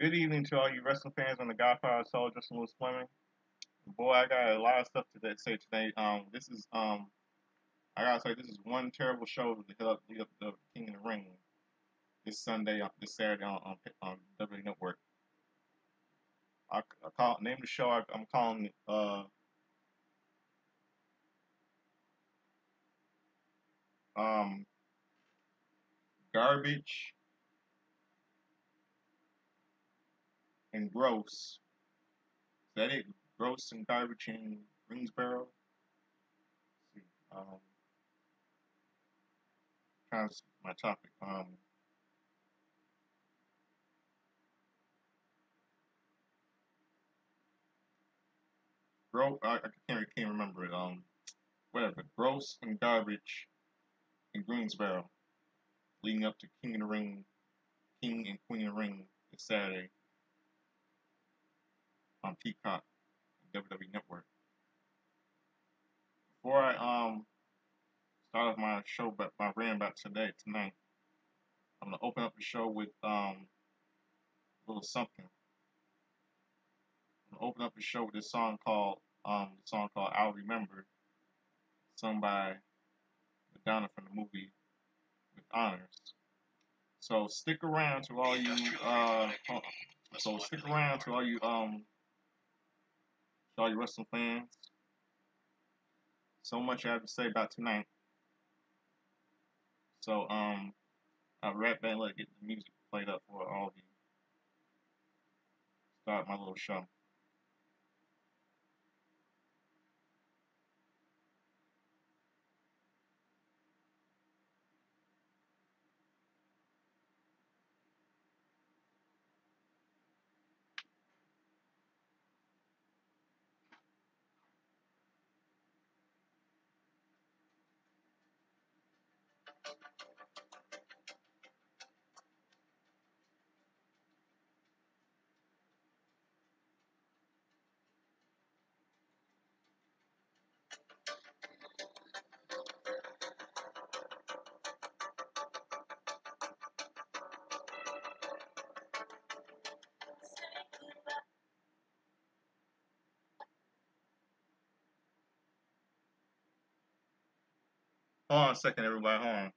Good evening to all you wrestling fans on the Godfather Soul, Justin Lewis Fleming. Boy, I got a lot of stuff to say today. I gotta say, this is one terrible show to lead up to King of the Ring this Sunday, this Saturday on WWE Network. I call name the show. I'm calling it um, Garbage and Gross. Is that it? Gross and Garbage in Greensboro. Let's see. Trying to see my topic. I can't remember it. Whatever. Gross and Garbage in Greensboro, leading up to King of the Ring, King and Queen of the Ring this Saturday on Peacock and WWE Network. Before I start off my show, but my rant about tonight, I'm gonna open up the show with a little something. I'm gonna open up the show with this song called "I'll Remember," sung by Madonna from the movie With Honors. So stick around to all you so stick around to all you wrestling fans. So much I have to say about tonight. So I'll wrap back and let get the music played up for all of you. Start my little show. Hold on a second, everybody. Hold on.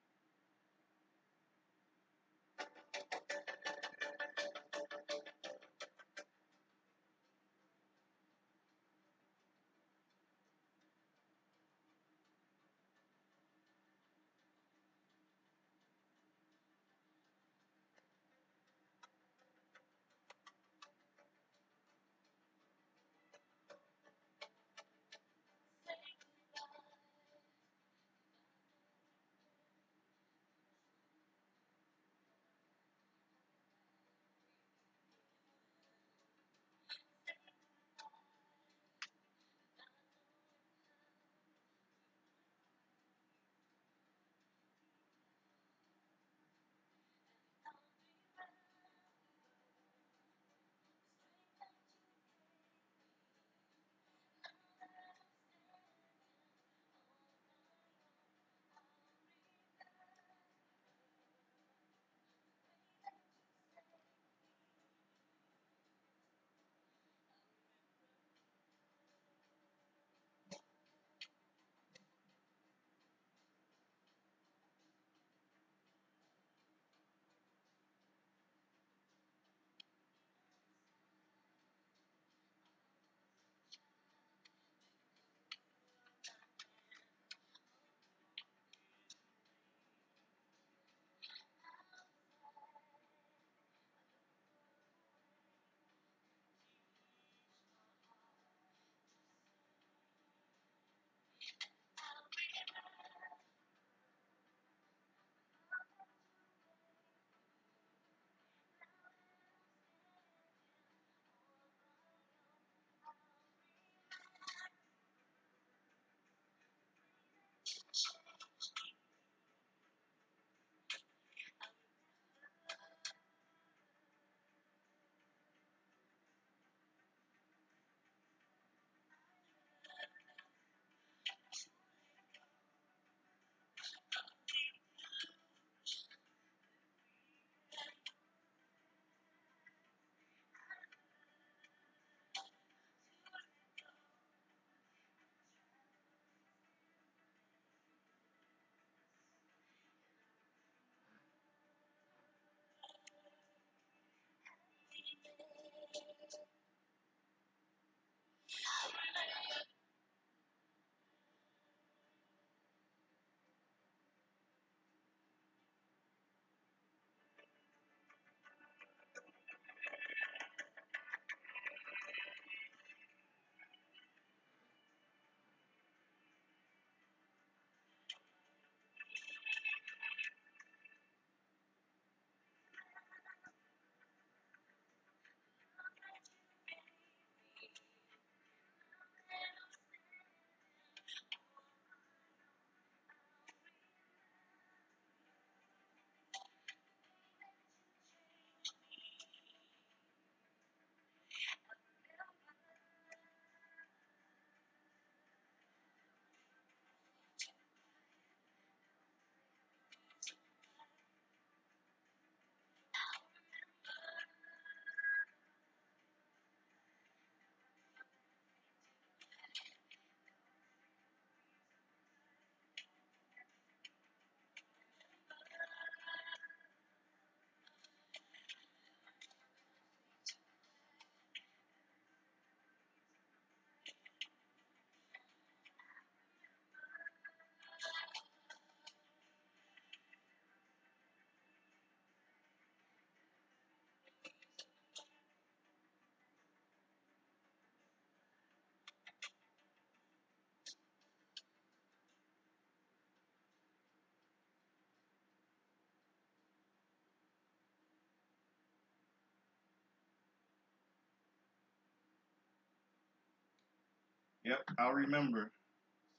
Yep, I'll remember.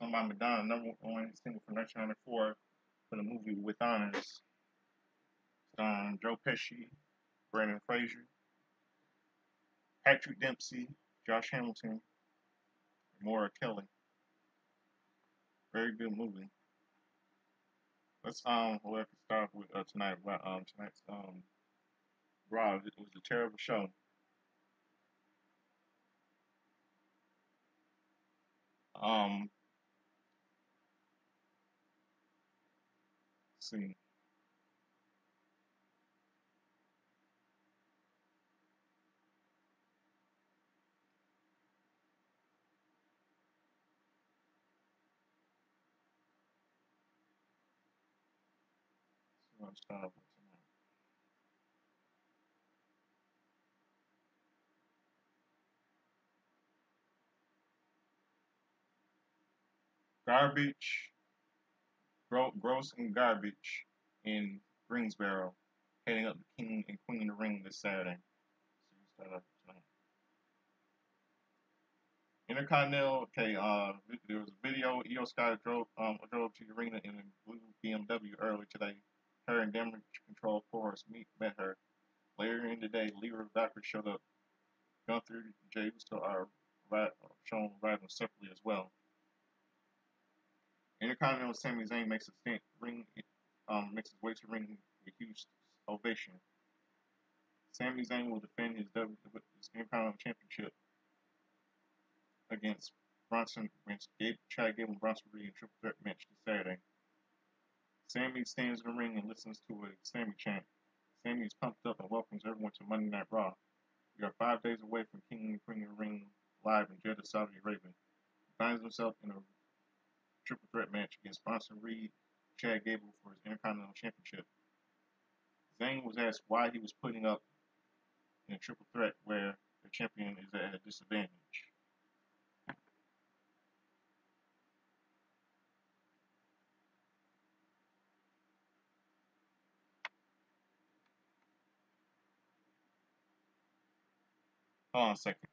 Sung by Madonna, number one single from 1994 for the movie With Honors. Starring Joe Pesci, Brendan Fraser, Patrick Dempsey, Josh Hamilton, Maura Kelly. Very good movie. Let's start with tonight's Raw. It was a terrible show. Um, let's see. Let's start with tonight. Garbage, gross and garbage in Greensboro, heading up the King and Queen of the Ring this Saturday. So we start off tonight. Intercontinental. Okay. There was a video. Io Sky drove to the arena in a blue BMW early today. Her and damage control force met her. Later in the day, Lyra Valkyrie showed up. Gunther and Jay Uso are shown riding separately as well. Intercontinental Sami Zayn makes a stint makes his way to the ring with a huge ovation. Sami Zayn will defend his Intercontinental Championship against Chad Gable and Bronson Reed in a triple threat match this Saturday. Sami stands in the ring and listens to a Sami chant. Sami is pumped up and welcomes everyone to Monday Night Raw. We are 5 days away from King and Queen of the Ring live in Jeddah, Saudi Arabia. He finds himself in a triple threat match against Bronson Reed, Chad Gable for his Intercontinental Championship. Zayn was asked why he was putting up in a triple threat where the champion is at a disadvantage. Hold on a second.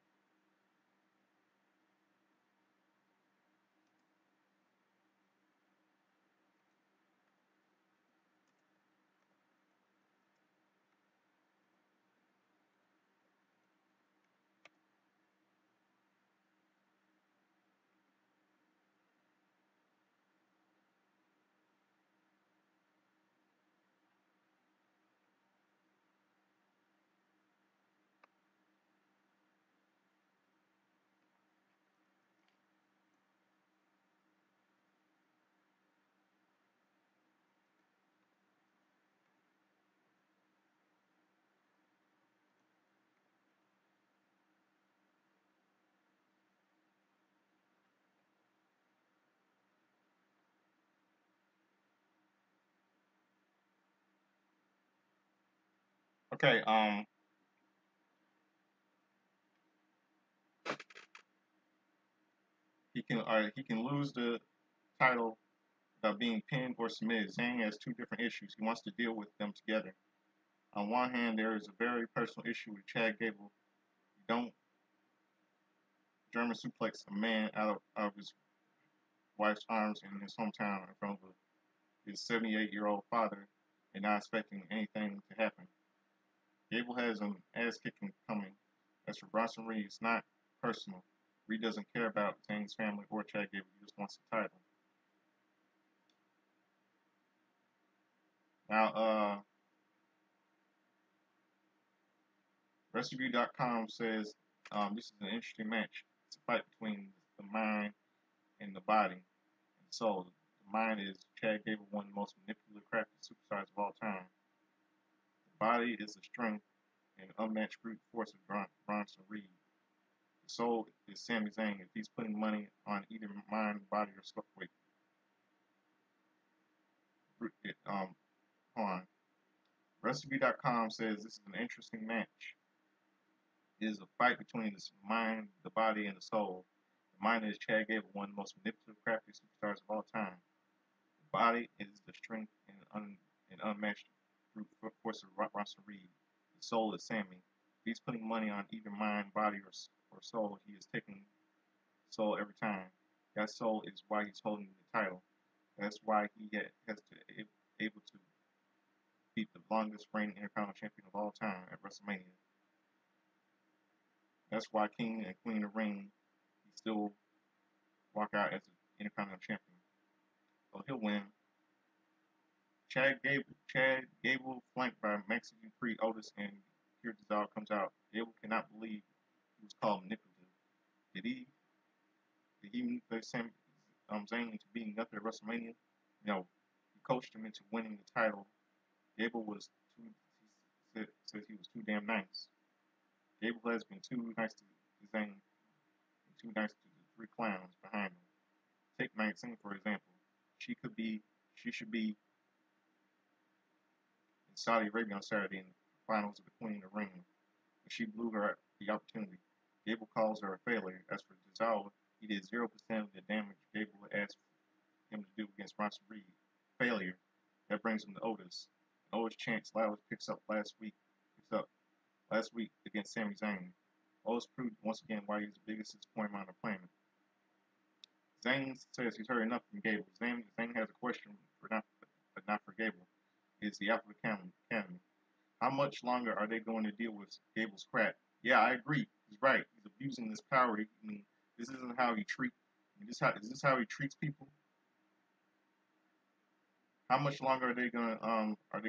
Okay, he can lose the title without being pinned or submitted. Zayn has two different issues. He wants to deal with them together. On one hand, there is a very personal issue with Chad Gable. You don't German suplex a man out of his wife's arms in his hometown in front of his 78-year-old father and not expecting anything to happen. Gable has an ass kicking coming. As for Bronson Reed, it's not personal. Reed doesn't care about Zayn's family or Chad Gable. He just wants the title. Now, WrestleView.com says this is an interesting match. It's a fight between the mind and the body and soul. The mind is Chad Gable, one of the most manipulative, crafty superstars of all time. The body is the strength and unmatched brute force of Bronson Reed. The soul is Sami Zayn. If he's putting money on either mind, body, or skull, wait, hold on. WrestleView.com says this is an interesting match. It is a fight between the mind, the body, and the soul. The mind is Chad Gable, one of the most manipulative, crafty superstars of all time. The body is the strength and unmatched brute force of Bronson Reed. The soul is Sami. If he's putting money on either mind, body, or soul, he is taking soul every time. That soul is why he's holding the title. That's why he has to able to beat the longest reigning Intercontinental Champion of all time at WrestleMania. That's why King and Queen of the Ring still walk out as the Intercontinental Champion. So he'll win. Chad Gable, flanked by Mexican Creed Otis and Kyrgios comes out. Gable cannot believe he was called manipulative. Did he manipulate Zayn into beating Gunther at WrestleMania? No. He coached him into winning the title. Gable says he was too damn nice. Gable has been too nice to Zayn and too nice to the three clowns behind him. Take Maxine for example. She should be in Saudi Arabia on Saturday in the finals of the Queen of the Ring, but she blew her the opportunity. Gable calls her a failure. As for Giselle, he did 0% of the damage Gable asked him to do against Bronson Reed. Failure. That brings him to Otis. Otis chance loudly picks up last week against Sami Zayn. Otis proved once again why he's the biggest disappointment on the planet. Zayn says he's heard enough from Gable. Zayn has a question but not for Gable. It's the Apple Academy. How much longer are they going to deal with Gable's crap? Yeah, I agree. He's right. He's abusing this power. I mean, this isn't how he treats. Is this how he treats people? How much longer are they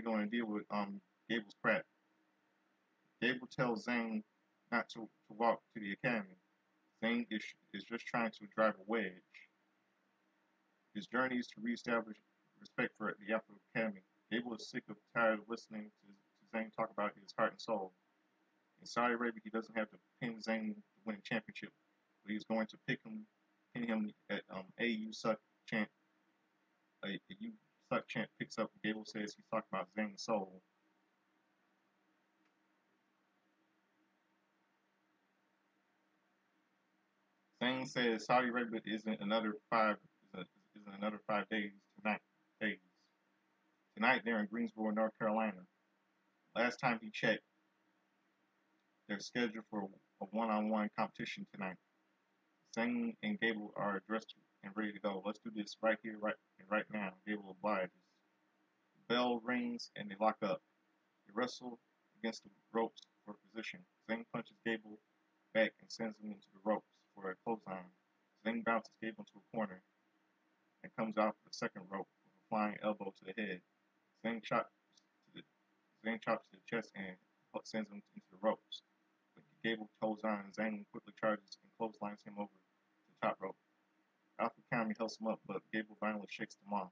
gonna deal with Gable's crap? Gable tells Zayn not to walk to the academy. Zayn is just trying to drive a wedge. His journey is to reestablish respect for the Apple Academy. Gable is sick of tired of listening to Zayn talk about his heart and soul. In Saudi Arabia, he doesn't have to pin Zayn to win a championship, but he's going to pin him at a you suck chant. A you suck chant picks up. Gable says he's talking about Zayn's soul. Zayn says Saudi Arabia isn't another 5 days tonight. Tonight they're in Greensboro, North Carolina. Last time he checked, they're scheduled for a one-on-one competition tonight. Zayn and Gable are dressed and ready to go. Let's do this right here, right now. Gable obliges. The bell rings and they lock up. They wrestle against the ropes for position. Zayn punches Gable back and sends him into the ropes for a clothesline. Zayn bounces Gable into a corner and comes out the second rope with a flying elbow to the head. Zayn chops to the chest and sends him into the ropes. But Gable holds on and Zayn quickly charges and clotheslines him over the top rope. Alpha Academy helps him up, but Gable finally shakes them off.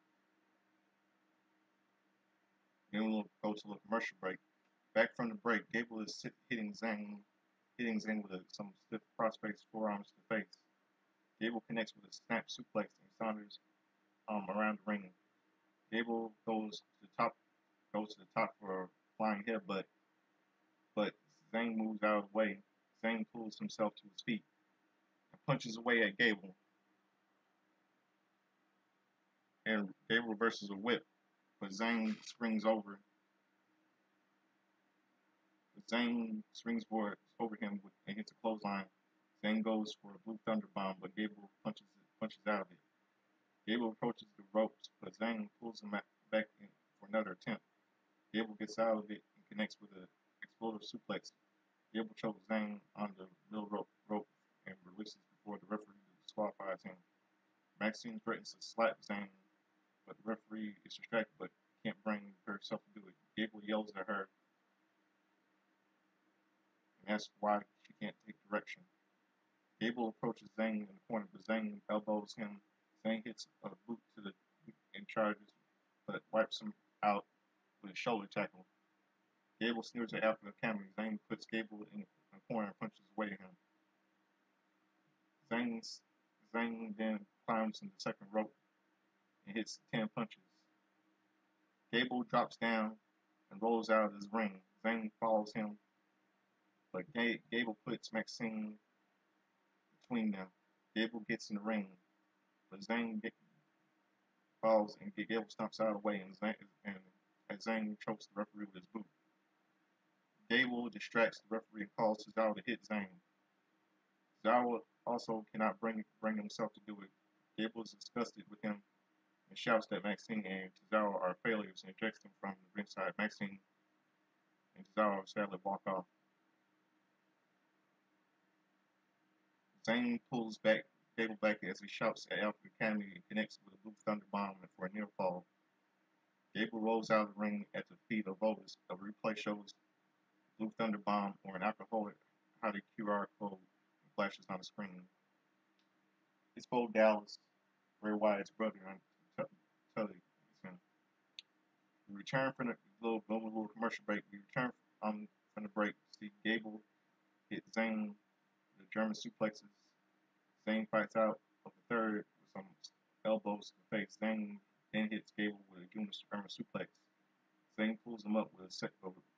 Then we'll go to a commercial break. Back from the break, Gable is hitting Zayn with some stiff cross-face forearms to the face. Gable connects with a snap suplex and Saunders around the ring. Gable goes to the top for a flying headbutt, but Zayn moves out of the way. Zayn pulls himself to his feet and punches away at Gable. And Gable reverses a whip, but Zayn springs over. Zayn springs over him and hits a clothesline. Zayn goes for a blue thunder bomb, but Gable punches out of it. Gable approaches the ropes, but Zayn pulls him back in for another attempt. Gable gets out of it and connects with an explosive suplex. Gable chokes Zayn on the middle rope and releases before the referee disqualifies him. Maxine threatens to slap Zayn, but the referee is distracted but can't bring herself to do it. Gable yells at her and asks why she can't take direction. Gable approaches Zayn in the corner, but Zayn elbows him. Zayn hits a boot and charges, but wipes him out with a shoulder tackle. Gable sneers at Alpha Academy. Zayn puts Gable in the corner and punches away at him. Zayn then climbs in the second rope and hits 10 punches. Gable drops down and rolls out of his ring. Zayn follows him, but Gable puts Maxine between them. Gable gets in the ring, but Zayn falls and Gable stomps out of the way, and Zayn chokes the referee with his boot. Gable distracts the referee and calls Cesaro to hit Zayn. Cesaro also cannot bring himself to do it. Gable is disgusted with him and shouts that Maxine and Cesaro are failures and ejects them from the ringside. Maxine and Cesaro sadly walk off. Zayn pulls back Gable back as he shouts at Alpha Academy and connects with a Blue Thunder Bomb for a near fall. Gable rolls out of the ring at the feet of Otis. A replay shows Blue Thunder Bomb or an alcoholic how the QR code flashes on the screen. It's Bo Dallas, Bray Wyatt's brother on television. We return from the little commercial break. We return from the break. See Gable hit Zayn with German suplexes. Zayn fights out of the third with some elbows to the face. Zayn then hits Gable with a German suplex. Zayn pulls him up with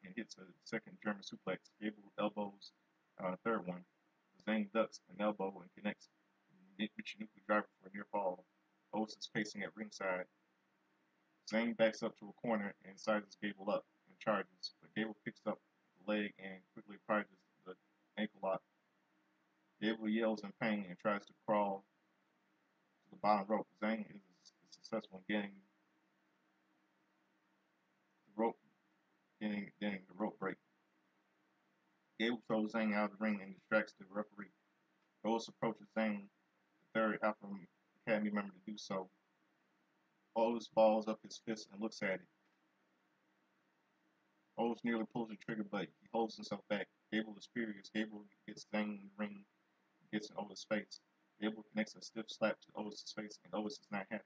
and hits a second German suplex. Gable elbows a third one. Zayn ducks an elbow and connects Michinoku driver for a near fall. Otis is pacing at ringside. Zayn backs up to a corner and sizes Gable up and charges, but Gable picks up the leg and quickly applies the ankle lock. Gable yells in pain and tries to crawl to the bottom rope. Zayn is successful in getting the rope break. Gable throws Zayn out of the ring and distracts the referee. Otis approaches Zayn, the third Alpha Academy member, to do so. Otis balls up his fist and looks at it. Otis nearly pulls the trigger, but he holds himself back. Gable is furious. Gable gets Zayn in the ring and gets in Otis' face. Gable connects a stiff slap to Otis' face, and Otis is not happy.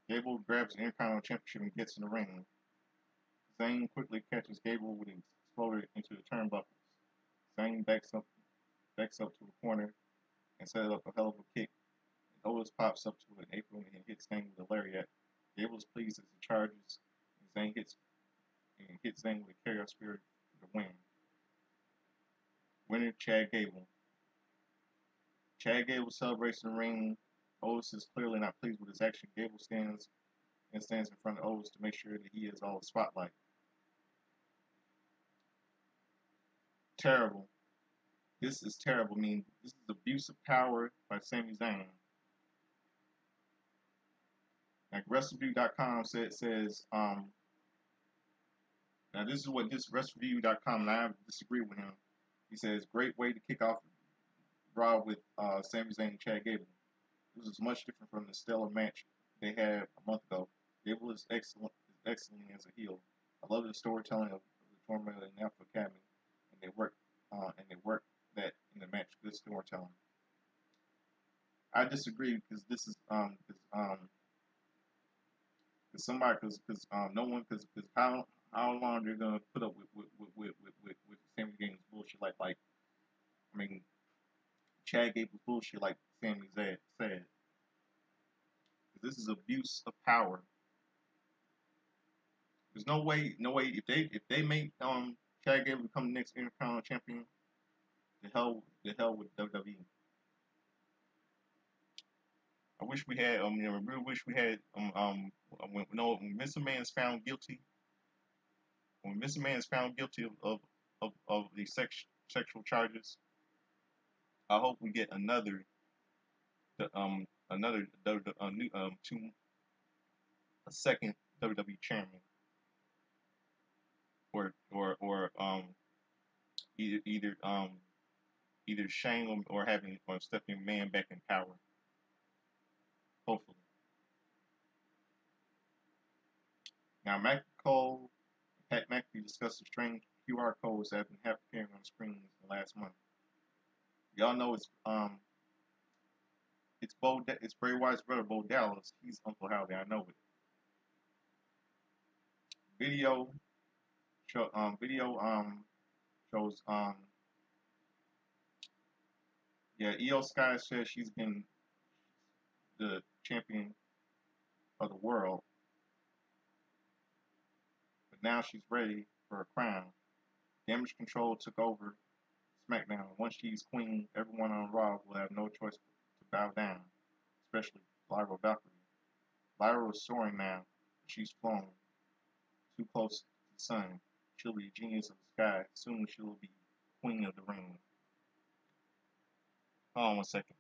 Gable grabs the Intercontinental Championship and gets in the ring. Zayn quickly catches Gable with an exploder into the turnbuckles. Zayn backs up to a corner and set up a hell of a kick. And Otis pops up to an apron and hits Zayn with a lariat. Gable is pleased as he charges, and Zayn hits Zayn with a Chaos Spirit for the win. Winner Chad Gable. Chad Gable celebrates in the ring. Otis is clearly not pleased with his action. Gable stands in front of Otis to make sure that he has all the spotlight. Terrible. This is terrible. I mean, this is abuse of power by Sami Zayn. Like WrestleReview.com says, now this is what this WrestleReview.com, and I disagree with him. He says, great way to kick off Raw with Sami Zayn and Chad Gable. This is much different from the stellar match they had a month ago. Gable is excellent as a heel. I love the storytelling of the tournament in Alpha Academy, and they work that in the match. Good storytelling. I disagree because this is how long they're gonna put up with Sami Zayn's bullshit like I mean Chad Gable's bullshit like Sami said. This is abuse of power. There's no way if they make Chad Gable become the next Intercontinental Champion, the hell with WWE. I wish we had I really wish we had when Mr. Man is found guilty. When Mr. Man is found guilty of the sexual charges, I hope we get another second WWE chairman, or either Shane or Stephanie McMahon back in power. Hopefully. Now, Matt Cole and Pat McAfee discussed the strange QR codes that have been appearing on screens in the last month. Y'all know it's Bray Wyatt's brother, Bo Dallas. He's Uncle Howdy. I know it. Video shows Io Sky says she's been the champion of the world, but now she's ready for a crown. Damage Control took over SmackDown. Once she's queen, everyone on Raw will have no choice to bow down, especially Lyra Valkyrie. Lyra is soaring now. She's flown too close to the sun. She'll be genius of the sky. Soon she will be queen of the ring. Hold on one second.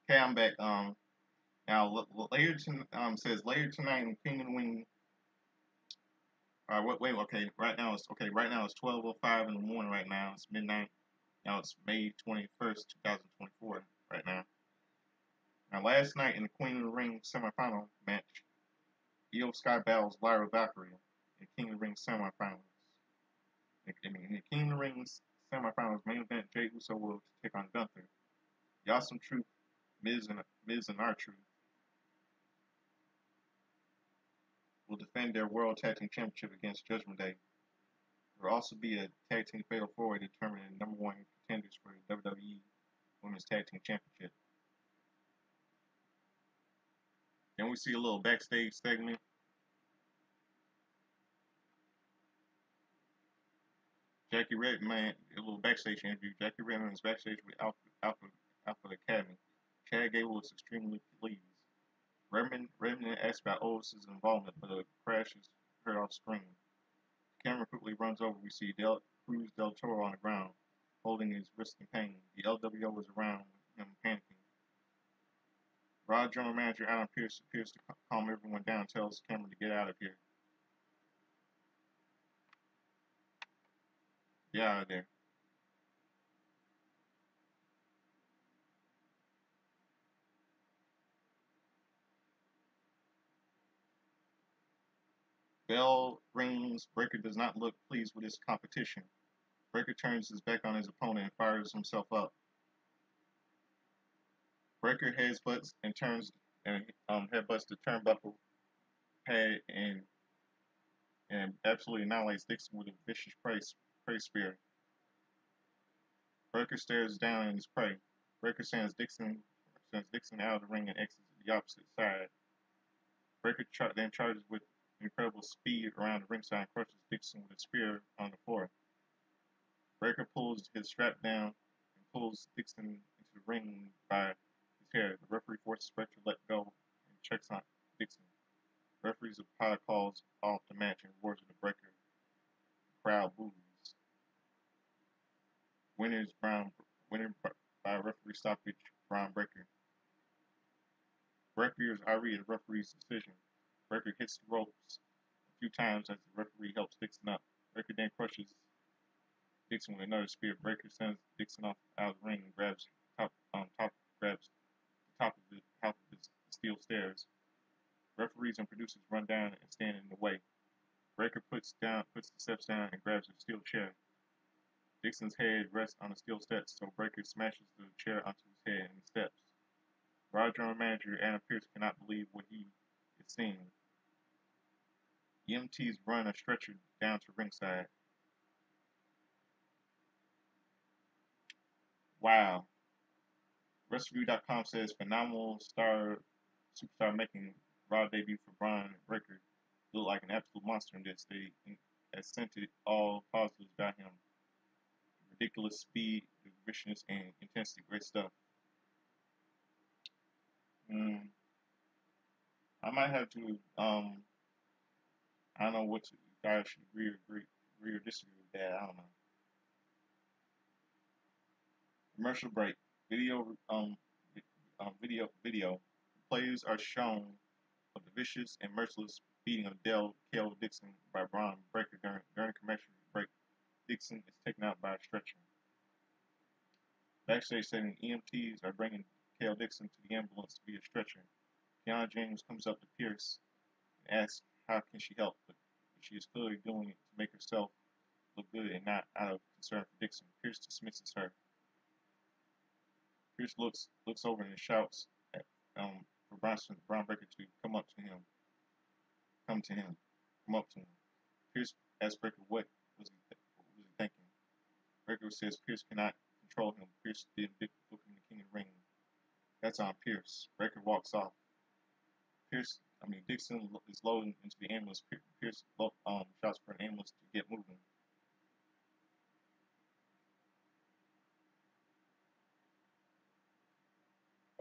Okay, I'm back. Now later says later tonight in King of the Wing. Wait, okay. Right now it's 12:05 in the morning. Right now it's midnight. Now it's May 21st, 2024. Right now. Now last night in the Queen of the Ring semifinal match, Io Sky battles Lyra Valkyrie in King of the Ring semifinals. In the King of the Ring semifinals main event, Jey Uso will take on Gunther. The Awesome Truth, Miz and R-Truth will defend their World Tag Team Championship against Judgment Day. There will also be a Tag Team Fatal 4-Way determining the number one contenders for the WWE Women's Tag Team Championship. Then we see a little backstage segment. Jackie Redman, a little backstage interview. Jackie Redman is backstage with Alpha Academy. Chad Gable is extremely pleased. Redman asks about Otis's involvement, but a crash is heard off screen. The camera quickly runs over. We see Cruz Del Toro on the ground, holding his wrist in pain. The LWO is around him panicking. Raw general manager Adam Pearce appears to calm everyone down, tells Cameron to get out of here. Get out of there. Bell rings. Breaker does not look pleased with his competition. Breaker turns his back on his opponent and fires himself up. Breaker headbutts and turns and headbutts the turnbuckle pad and absolutely annihilates Dixon with a vicious prey spear. Breaker stares down in his prey. Breaker sends Dixon out of the ring and exits the opposite side. Breaker then charges with incredible speed around the ringside and crushes Dixon with a spear on the floor. Breaker pulls his strap down and pulls Dixon into the ring by his hair. The referee forces Breaker to let go and checks on Dixon. The referee's umpire calls off the match and awards the Breaker. The crowd boos. Winner by referee stoppage, Braun Breaker. Breaker is irate at the referee's decision. Breaker hits the ropes a few times as the referee helps Dixon up. Breaker then crushes Dixon with another spear. Breaker sends Dixon out of the ring and grabs the top of the steel stairs. Referees and producers run down and stand in the way. Breaker puts the steps down and grabs a steel chair. Dixon's head rests on the steel steps, so Breaker smashes the chair onto his head and the steps. Raw general manager Adam Pearce cannot believe what he is seeing. EMTs run a stretcher down to ringside. Wow. WrestleReview.com says phenomenal superstar making Raw debut for Braun Breaker looked like an absolute monster in this. They accented all positives about him. Ridiculous speed, viciousness, and intensity. Great stuff. I might have to. I don't know what you guys should agree or disagree with that. I don't know. Commercial break. Video. Players are shown of the vicious and merciless beating of Dale Dixon by Braun Breaker during the commercial break. Dixon is taken out by a stretcher. Backstage setting, EMTs are bringing Kale Dixon to the ambulance via stretcher. Kiana James comes up to Pierce and asks how can she help, but she is clearly doing it to make herself look good and not out of concern for Dixon. Pierce dismisses her. Pierce looks over and shouts at, for Braun Breaker to come up to him. Come to him. Come up to him. Pierce asks Breaker what was he thinking. Breaker says Pierce cannot control him. Pierce did book him the King of the Ring. That's on Pierce. Breaker walks off. Dixon is loading into the ambulance. Pierce shouts for an ambulance to get moving.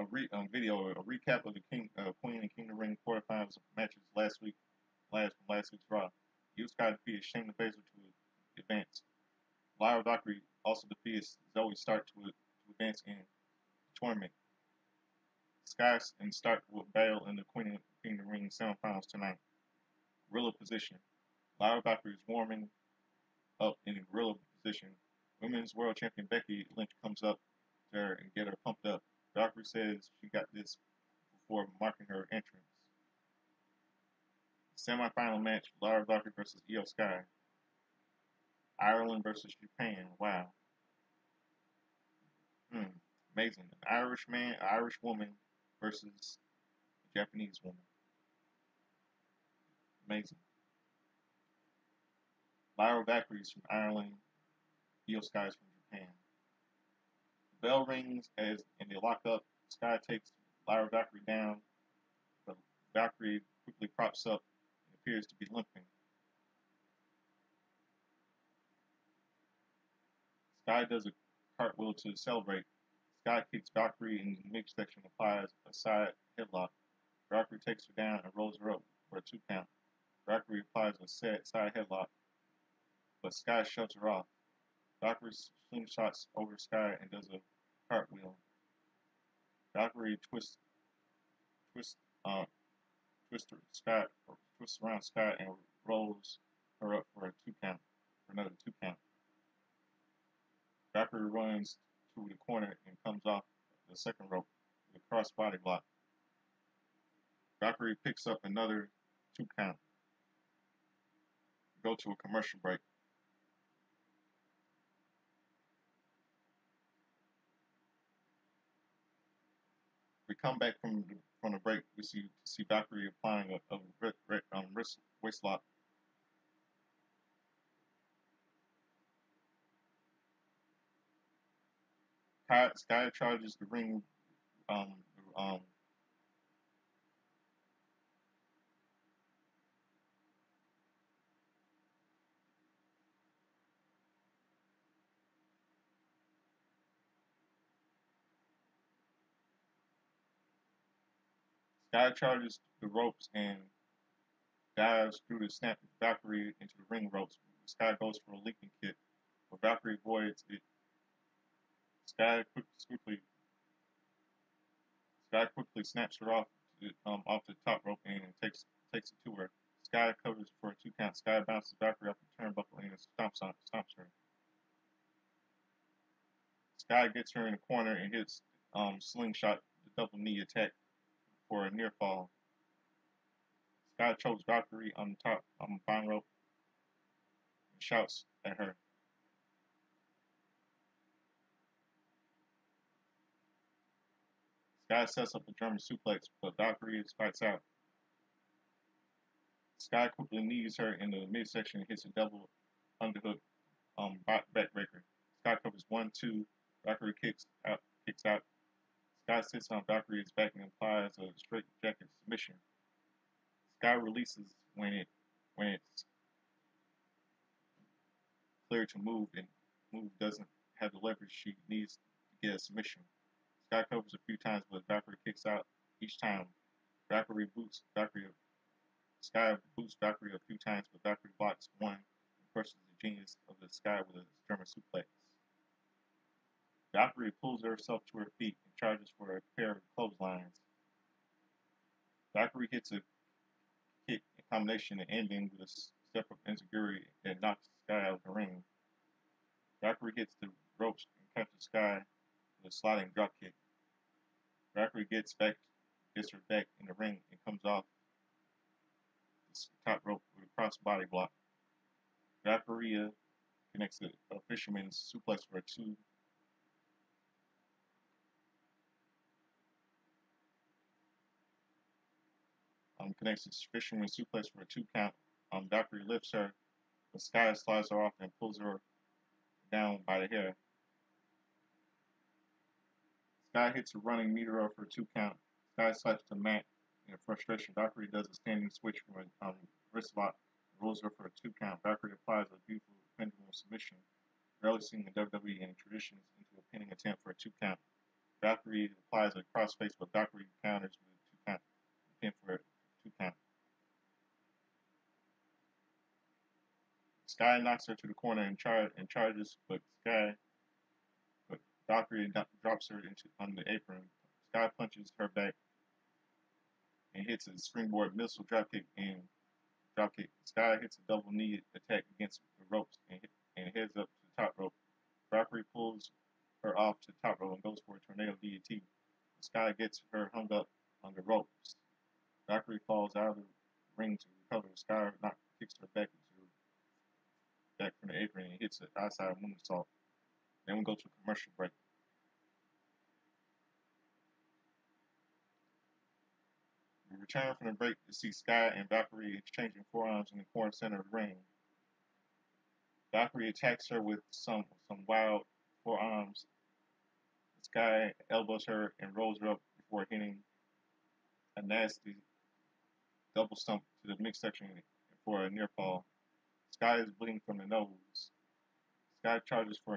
A recap of the Queen and King of the Ring quarterfinals matches from last week's Raw. Io Sky defeated Shayna Baszler to advance. Lyra Valkyrie also defeated Zoe Stark to advance in the tournament. Sky and Stark will battle in the Queen of the Ring semifinals tonight. Gorilla position. Lyra Valkyrie is warming up in a gorilla position. Women's World Champion Becky Lynch comes up to her and get her pumped up. Valkyrie says she got this before marking her entrance. Semi-final match: Lyra Valkyrie versus Io Sky. Ireland versus Japan. Wow. Amazing. An Irish woman versus a Japanese woman. Amazing. Lyra Valkyrie is from Ireland. Io Sky is from Japan. The bell rings and they lock up. Sky takes Lyra Valkyrie down, but Valkyrie quickly props up and appears to be limping. Sky does a cartwheel to celebrate. Sky kicks Valkyrie in the midsection and applies a side headlock. Valkyrie takes her down and rolls her up for a 2 count. Valkyrie applies a side headlock, but Sky shoves her off. Valkyrie slingshots over Sky and does a cartwheel. Valkyrie twists around Sky and rolls her up for another 2 count. Valkyrie runs to the corner and comes off the second rope with a cross body block. Valkyrie picks up another 2 count. Go to a commercial break. We come back from the break. We see Valkyrie applying a wrist lock. Sky charges the ring. Sky charges the ropes and dives through to snap Valkyrie into the ring ropes. Sky goes for a leaping kick, but Valkyrie avoids it. Sky quickly snaps her off the top rope and takes it to her. Sky covers for a 2 count. Sky bounces Valkyrie off the turnbuckle and stomps her. Sky gets her in the corner and hits slingshot the double knee attack for a near fall. Sky chokes Valkyrie on the bottom rope and shouts at her. Sky sets up a German suplex, but Valkyrie fights out. Sky quickly knees her in the midsection and hits a double underhook backbreaker. Sky covers 1, 2. Valkyrie kicks out. Sky sits on Valkyrie's back and applies a straight jacket submission. Sky releases when it's clear to move and move doesn't have the leverage she needs to get a submission. Sky covers a few times, but Valkyrie kicks out each time. Sky boots Valkyrie a few times, but Valkyrie blocks one and crushes the genius of the Sky with a German suplex. Valkyrie pulls herself to her feet and charges for a pair of clotheslines. Valkyrie hits a kick and combination and ending with a step of enziguri that knocks Sky out of the ring. Valkyrie hits the ropes and catches Sky with a sliding dropkick. Valkyrie gets her back in the ring and comes off the top rope with a cross body block. Valkyria connects a fisherman's suplex for a two. Connects his fisherman suplex for a 2 count. Valkyrie lifts her, but Sky slides her off and pulls her down by the hair. Sky hits a running meteor for a 2 count. Sky slaps the mat in frustration. Valkyrie does a standing switch from a wrist lock, rolls her for a 2 count. Valkyrie applies a beautiful pendulum submission, rarely seen in WWE and traditions, into a pinning attempt for a 2 count. Valkyrie applies a crossface, but Valkyrie counters with a 2 count, pin for a 2 count. Sky knocks her to the corner and charges, but Valkyrie drops her on the apron. Sky punches her back and hits a springboard missile dropkick. Sky hits a double knee attack against the ropes and heads up to the top rope. Valkyrie pulls her off to the top rope and goes for a tornado DDT. Sky gets her hung up on the ropes. Valkyrie falls out of the ring to recover. Sky kicks her back from the apron and hits an outside moonsault. Then we go to a commercial break. We return from the break to see Sky and Valkyrie exchanging forearms in the corner center of the ring. Valkyrie attacks her with some wild forearms. Sky elbows her and rolls her up before hitting a nasty double stump to the midsection for a near fall. Sky is bleeding from the nose. Sky charges for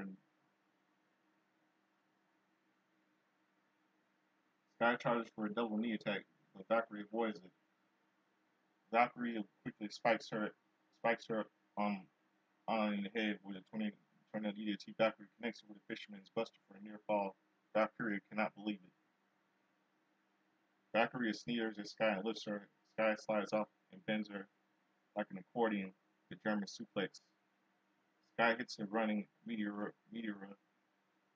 a double knee attack, but Valkyrie avoids it. Valkyrie quickly spikes her on in the head with a tornado DDT. Valkyrie connects her with a fisherman's buster for a near fall. Valkyrie cannot believe it. Valkyrie sneers at Sky and lifts her. Sky slides off and bends her like an accordion, the German suplex. Sky hits a running meteor in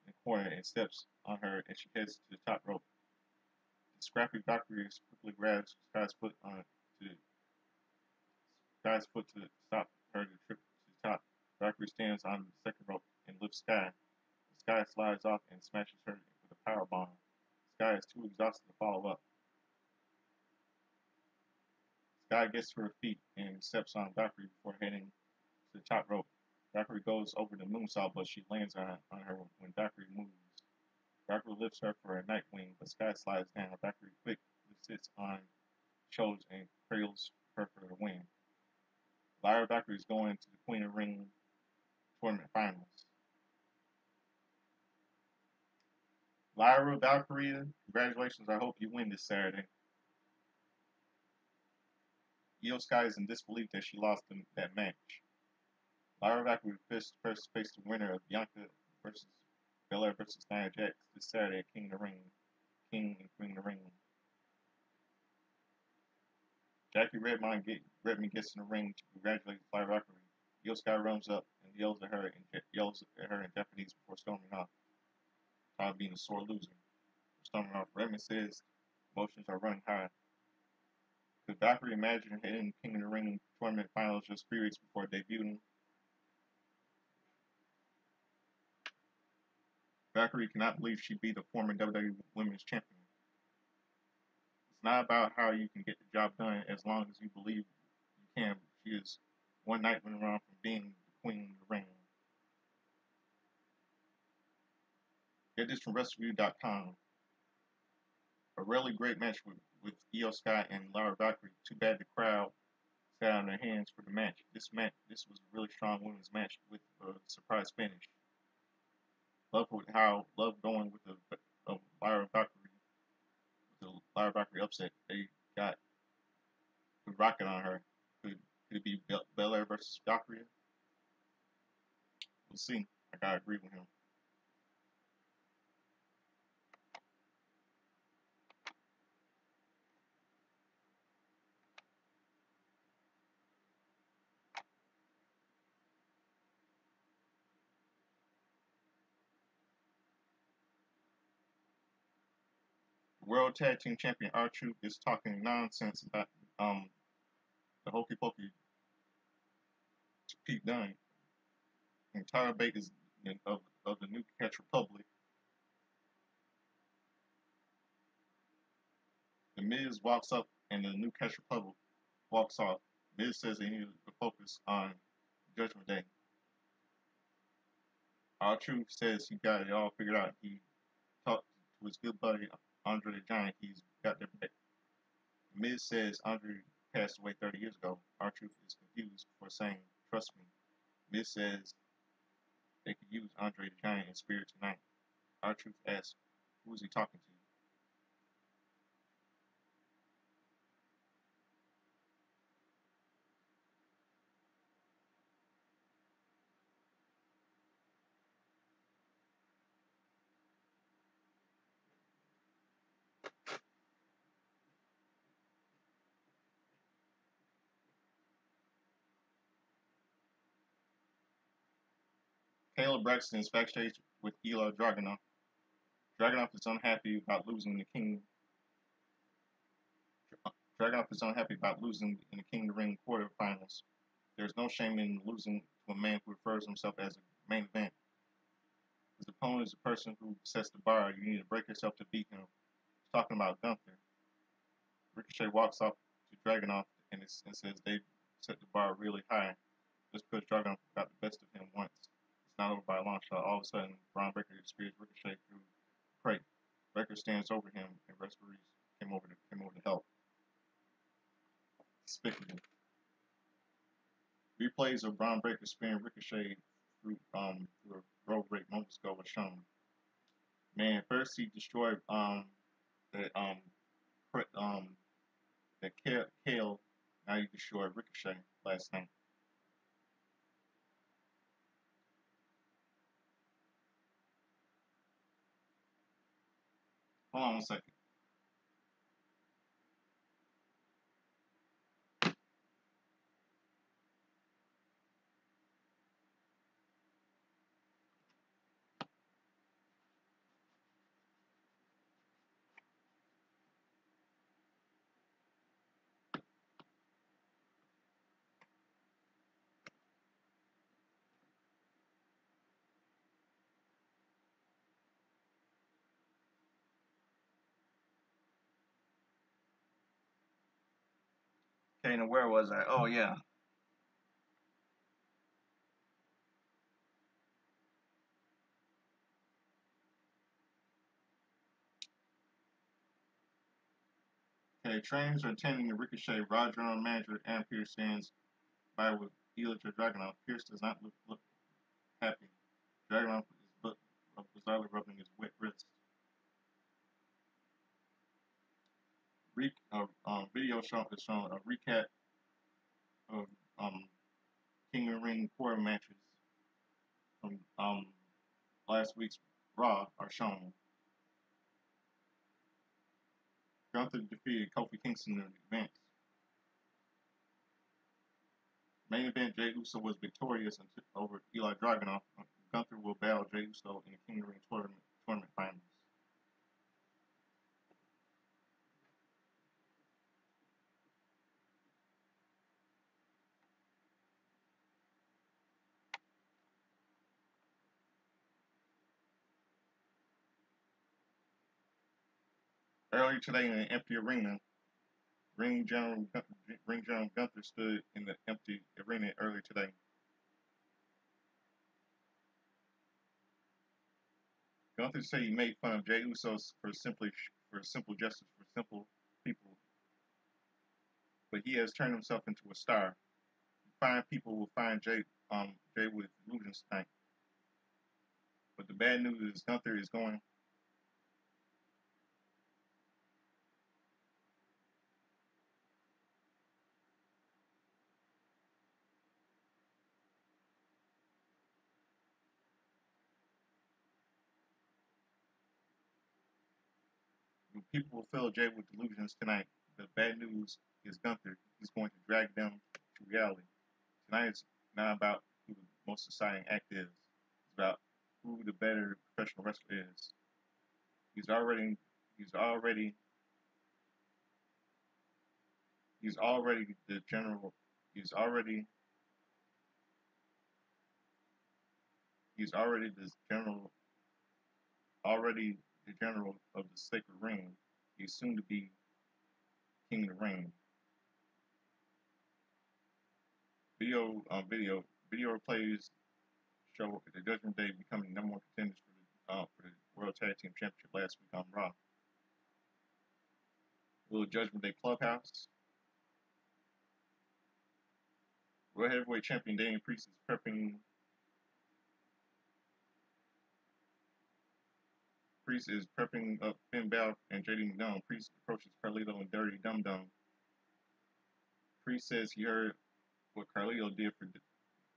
the corner and steps on her, and she heads to the top rope. The scrappy Valkyrie quickly grabs Sky's foot to stop her to trip to the top. Valkyrie stands on the second rope and lifts Sky. Sky slides off and smashes her with a power bomb. Sky is too exhausted to follow up. Sky gets to her feet and steps on Valkyrie before heading to the top rope. Valkyrie goes over the moonsault, but she lands on her when Valkyrie moves. Valkyrie lifts her for a night wing, but Sky slides down. Valkyrie quickly sits on shoulders and cradles her for the win. Lyra Valkyrie is going to the Queen of Ring tournament finals. Lyra Valkyrie, congratulations. I hope you win this Saturday. Io Sky is in disbelief that she lost that match. Lyra Valkyrie first faced the winner of Bianca versus Belair versus Nia Jax this Saturday at King and Queen of the Ring. Jackie Redmond gets in the ring to congratulate Lyra Valkyrie. Io Sky runs up and yells at her in Japanese before storming off. Todd being a sore loser. Storming off, Redmond says emotions are running high. Could Valkyrie imagine hitting King of the Ring tournament finals just 3 weeks before debuting? Valkyrie cannot believe she beat the former WWE Women's Champion. It's not about how you can get the job done as long as you believe you can. She is one night went around from being the Queen of the Ring. Get this from WrestleReview.com. A really great match with Io Sky and Lyra Valkyrie. Too bad the crowd sat on their hands for the match. This was a really strong women's match with a surprise finish. Love going with the Lyra Valkyrie upset. They got the rocket on her. Could it be Belair versus Valkyrie? We'll see. I gotta agree with him. World Tag Team Champion R-Truth is talking nonsense about the Hokey Pokey to Pete Dunne. The entire bait is of the New Catch Republic. The Miz walks up and the New Catch Republic walks off. Miz says they need to focus on Judgment Day. R-Truth says he got it all figured out. He talked to his good buddy Andre the Giant. He's got their back. Miz says Andre passed away 30 years ago. R-Truth is confused for saying, "Trust me." Miz says they could use Andre the Giant in spirit tonight. R-Truth asks, who is he talking to? Taylor Braxton is backstage with Ilya Dragunov. Dragunov is unhappy about losing the King. Dragunov is unhappy about losing in the King of the Ring quarterfinals. There's no shame in losing to a man who refers himself as a main event. His opponent is the person who sets the bar. You need to break yourself to beat him. He's talking about Gunther. Ricochet walks up to Dragunov and says they set the bar really high. Just because Dragunov got the best of him once, it's not over by a long shot. All of a sudden, Braun Breaker spears Ricochet through the crate. Breaker stands over him, and referees came over to help. Despicable. Replays of Braun Breaker spearing Ricochet through a road break moments ago was shown. Man, first he destroyed that Kale. Now he destroyed Ricochet last night. Hold on one second. Okay, now where was I? Oh yeah. Okay, trainers are attending the Ricochet. Roger, manager, and Pierce stands by with Ilya Dragunov. Pierce does not look happy. Dragunov is bizarrely rubbing his wet wrist. Video is showing a recap of King of the Ring quarter matches from last week's Raw are shown. Gunther defeated Kofi Kingston in the event. Main event, Jey Uso was victorious over Ilya Dragunov. Gunther will battle Jey Uso in the King of the Ring tournament finals. Earlier today in an empty arena, Ring General Gunther stood in the empty arena earlier today. Gunther said he made fun of Jey Usos for simple justice for simple people, but he has turned himself into a star. Fine people will find Jey with illusions tonight. But the bad news is Gunther is going. People will fill Jey with delusions tonight. The bad news is Gunther. He's going to drag them to reality. Tonight is not about who the most exciting act is. It's about who the better professional wrestler is. He's already he's already he's already the general he's already he's already the general of the sacred ring. He's soon to be king of the ring. Video replays show the Judgment Day becoming number one contenders for the World Tag Team Championship last week on Raw. Will Judgment Day Clubhouse? World Heavyweight Champion Damian Priest is prepping. Priest is prepping up Finn Balor and JD McDonald. Priest approaches Carlito and Dirty Dum Dum. Priest says he heard what Carlito did for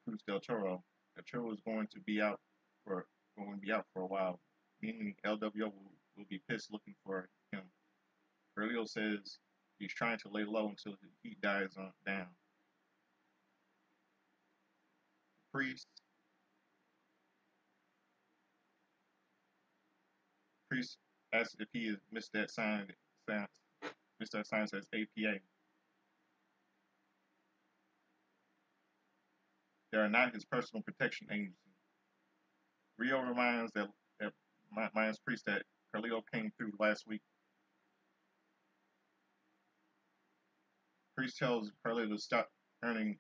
Cruz del Toro. Del Toro is going to be out for a while, meaning LWO will be pissed looking for him. Carlito says he's trying to lay low until the heat dies down. Priest asks if he has missed that sign says APA. They are not his personal protection agency. Rio reminds Priest that Carlito came through last week. Priest tells Carlito to stop earning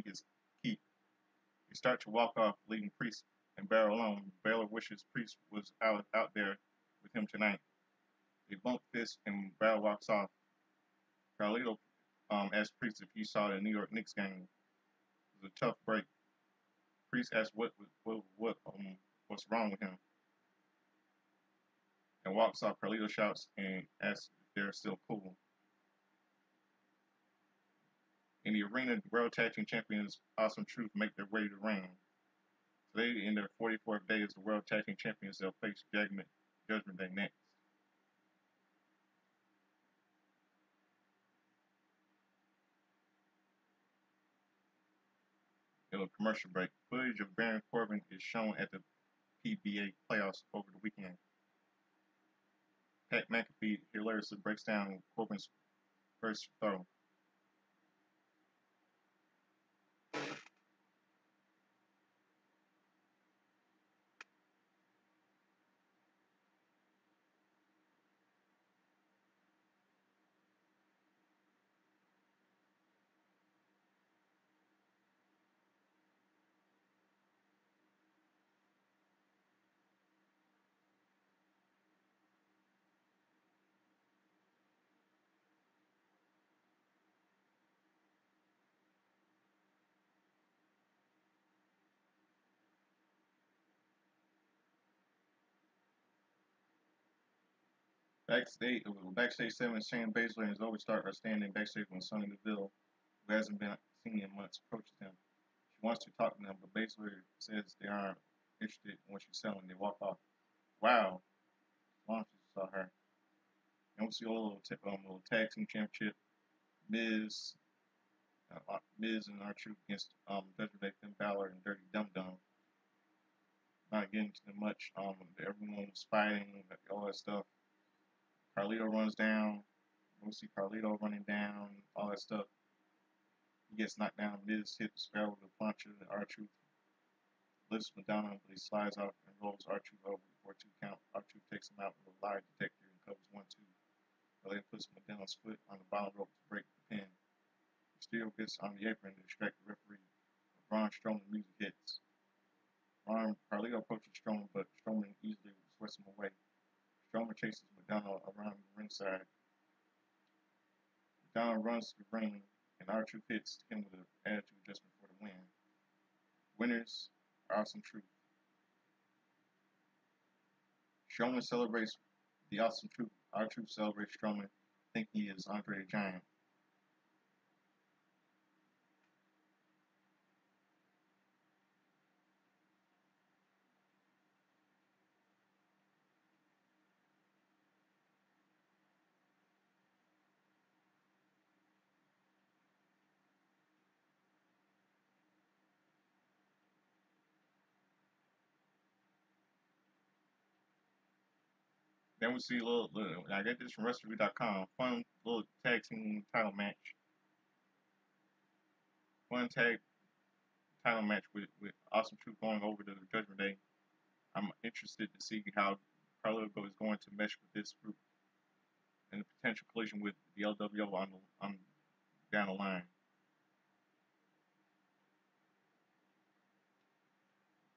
his keep. They start to walk off, leaving Priest and Balor alone. Balor wishes Priest was out there with him tonight. They bump fists and Balor walks off. Carlito asks Priest if he saw the New York Knicks game. It was a tough break. Priest asks what's wrong with him, and walks off. Carlito shouts and asks if they're still cool. In the arena, the World Tag Team Champions Awesome Truth make their way to the ring. Today, in their 44th day as the World Tag Team Champions, they'll face Judgment Day next. A commercial break. Footage of Baron Corbin is shown at the PBA playoffs over the weekend. Pat McAfee hilariously breaks down Corbin's first throw. Backstage 7, Shayna Baszler and his overstar are standing backstage when Sonya Deville, who hasn't been seen in months, approaches them. She wants to talk to them, but Baszler says they aren't interested in what she's selling. They walk off. Wow. Long since saw her. And we see a little tag team championship. Miz and R-Truth against Judgment Day, Finn Balor and Dirty Dum Dum. Not getting into much. Everyone was fighting, all that stuff. Carlito runs down. We see Carlito running down, all that stuff. He gets knocked down. Miz hits Sparrow with a puncher. R-Truth lifts Madonna, but he slides out and rolls R-Truth over before 2 count. R-Truth takes him out with a lie detector and covers 1-2. Then puts Madonna's foot on the bottom rope to break the pin. Mysterio gets on the apron to distract the referee. Braun Strowman music hits. Carlito approaches Strowman, but Strowman easily sweats him away. Strowman chases Madonna around the ringside. Madonna runs to the ring, and R-Truth hits him with an attitude adjustment for the win. Winners are Awesome Truth. Strowman celebrates the Awesome Truth. R-Truth celebrates Strowman, thinking he is Andre the Giant. Then we see a little I get this from WrestleReview.com. Fun little tag team title match. Fun tag title match with Awesome Truth going over to Judgment Day. I'm interested to see how Carlito is going to mesh with this group and the potential collision with the LWO on down the line.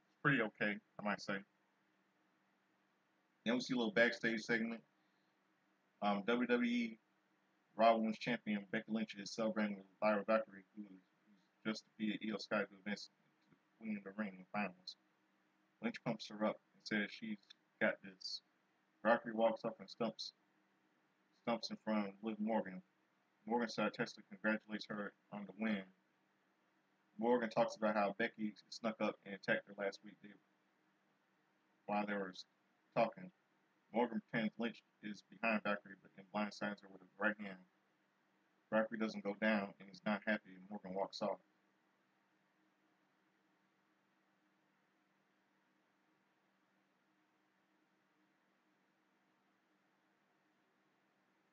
It's pretty okay, I might say. Then we see a little backstage segment. WWE Raw Women's Champion Becky Lynch is celebrating with Lyra Valkyrie, who's just defeated Io Sky to advance to the Queen of the Ring in the finals. Lynch pumps her up and says she's got this. Valkyrie walks up and stumps in front of Liv Morgan. Morgan sarcastically congratulates her on the win. Morgan talks about how Becky snuck up and attacked her last week while they were talking. Morgan pretends Lynch is behind Valkyrie, but then blindsides her with his right hand. Valkyrie doesn't go down and is not happy, and Morgan walks off.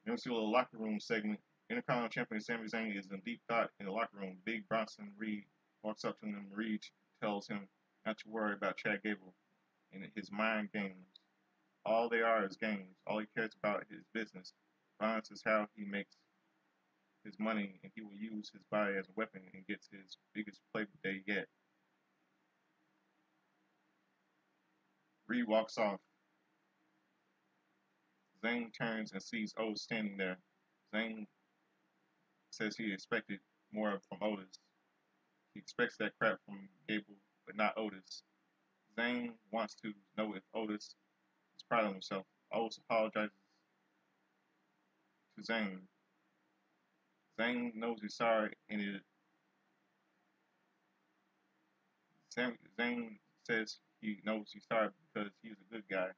Then we see a little locker room segment. Intercontinental Champion Sami Zayn is in deep thought in the locker room. Big Bronson Reed walks up to him, and Reed tells him not to worry about Chad Gable and his mind games. All they are is games. All he cares about is business. Violence is how he makes his money, and he will use his body as a weapon and gets his biggest play day yet. Reed walks off. Zayn turns and sees Otis standing there. Zayn says he expected more from Otis. He expects that crap from Gable, but not Otis. Zayn wants to know if Otis is proud of himself. Otis apologizes to Zayn. Zayn knows he's sorry, and Zayn says he knows he's sorry because he's a good guy.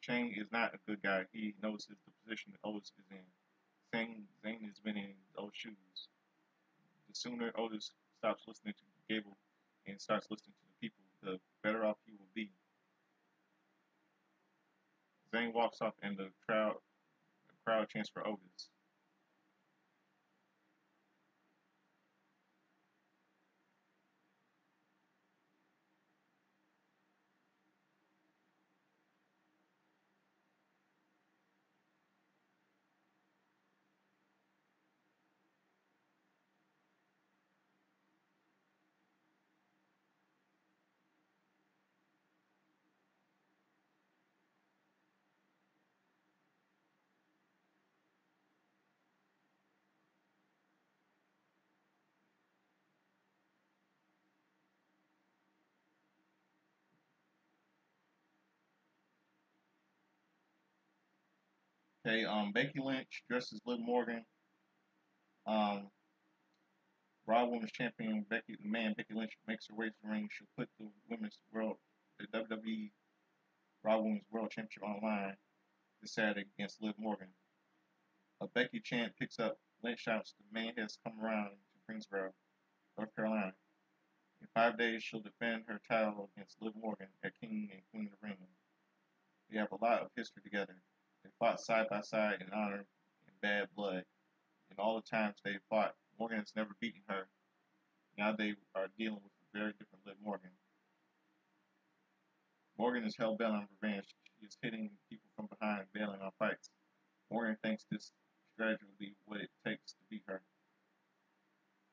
Shane is not a good guy. He knows the position that Otis is in. Zayn has been in those shoes. The sooner Otis stops listening to Gable and starts listening to the people, the better off he will be. Zayn walks off and the crowd chants for Otis. Okay, Becky Lynch dresses Liv Morgan. Um, Raw Women's Champion Becky Lynch makes her way to the ring. She'll put the WWE Raw Women's World Championship on the line this Saturday against Liv Morgan. A Becky chant picks up. Lynch shouts, "The man has come around to Greensboro, North Carolina. In 5 days, she'll defend her title against Liv Morgan at King and Queen of the Ring. They have a lot of history together. They fought side by side in honor and bad blood. And all the times they fought, Morgan has never beaten her. Now they are dealing with a very different Liv Morgan. Morgan is hell-bent on revenge. She is hitting people from behind, bailing on fights. Morgan thinks this strategy will be what it takes to beat her.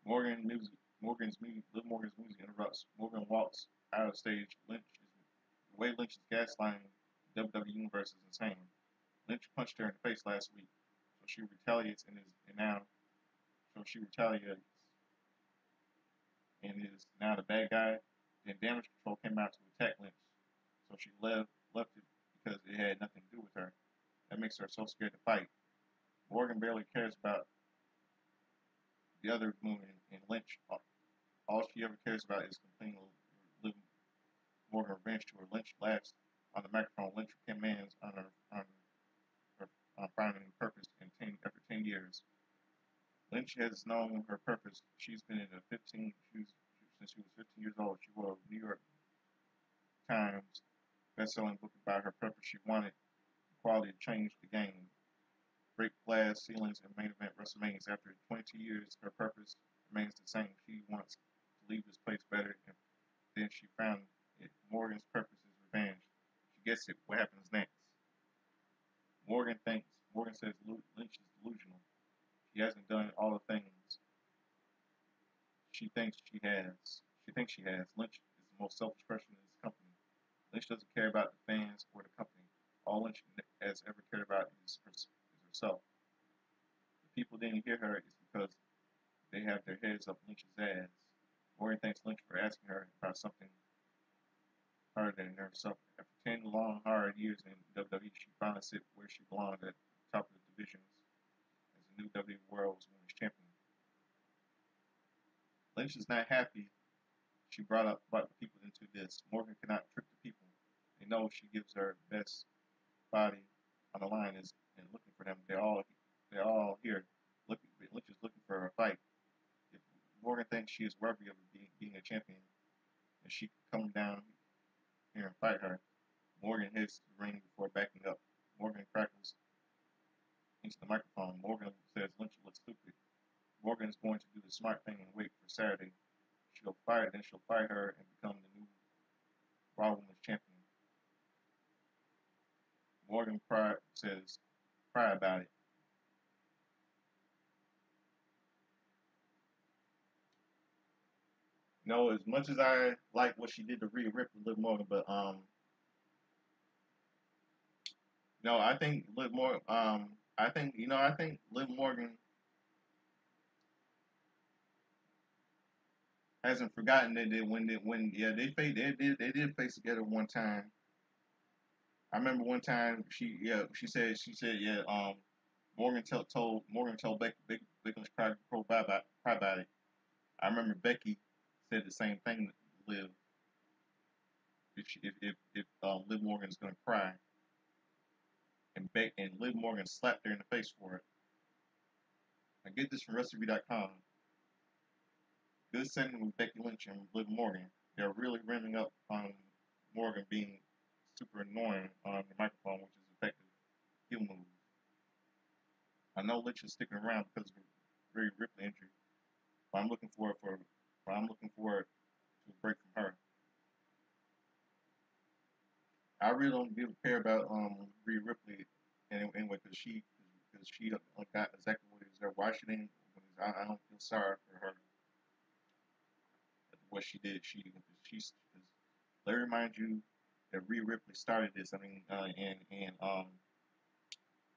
Liv Morgan's music interrupts. Morgan walks out of stage. The way Lynch is gaslighting the WWE universe is insane. Lynch punched her in the face last week, so she retaliates and is now the bad guy. Then Damage Control came out to attack Lynch, so she left it because it had nothing to do with her. That makes her so scared to fight. Morgan barely cares about the other women, and Lynch, all she ever cares about is completing Liv Morgan revenge to her. Lynch laughs on the microphone. Lynch commands on finding purpose after 10 years. Lynch has known her purpose. She's been in since she was 15 years old. She wrote a New York Times best-selling book about her purpose. She wanted quality to change the game. Break glass ceilings and main event WrestleManias. After 22 years, her purpose remains the same. She wants to leave this place better, and then she found it. Morgan's purpose is revenge. She gets it. What happens next? Morgan says Lynch is delusional. She hasn't done all the things she thinks she has. She thinks she has. Lynch is the most selfish person in this company. Lynch doesn't care about the fans or the company. All Lynch has ever cared about is herself. The people didn't hear her is because they have their heads up Lynch's ass. Morgan thanks Lynch for asking her about something harder than herself. After 10 long, hard years in WWE, she finally sits where she belongs at the top of the divisions as the new WWE World Women's Champion. Lynch is not happy she brought the people into this. Morgan cannot trick the people. They know she gives her best body on the line and looking for them. They're all here. Lynch is looking for a fight. If Morgan thinks she is worthy of being a champion, and she can come down here and fight her, Morgan hits the ring before backing up. Morgan crackles into the microphone. Morgan says Lynch looks stupid. Morgan is going to do the smart thing and wait for Saturday. She'll fight her and become the new Raw Women's Champion. Morgan says, cry about it. You know, as much as I like what she did to Rhea Ripley, Liv Morgan, but no, I think Liv Morgan, I think Liv Morgan hasn't forgotten that they did face together one time. I remember one time she said Morgan told Becky Lynch cry about it. I remember Becky said the same thing to Liv if Liv Morgan's gonna cry, and Liv Morgan slapped her in the face for it. I get this from Recipe.com. Good segment with Becky Lynch and Liv Morgan. They're really rimming up on Morgan being super annoying on the microphone, which is effective heel move. I know Lynch is sticking around because of the Rhea Ripley injury, but I'm looking forward to a break from her. I really don't care about Rhea Ripley anyway because she got exactly what is there. Why she didn't? I don't feel sorry for her. What she did, let me remind you that Rhea Ripley started this. I mean, and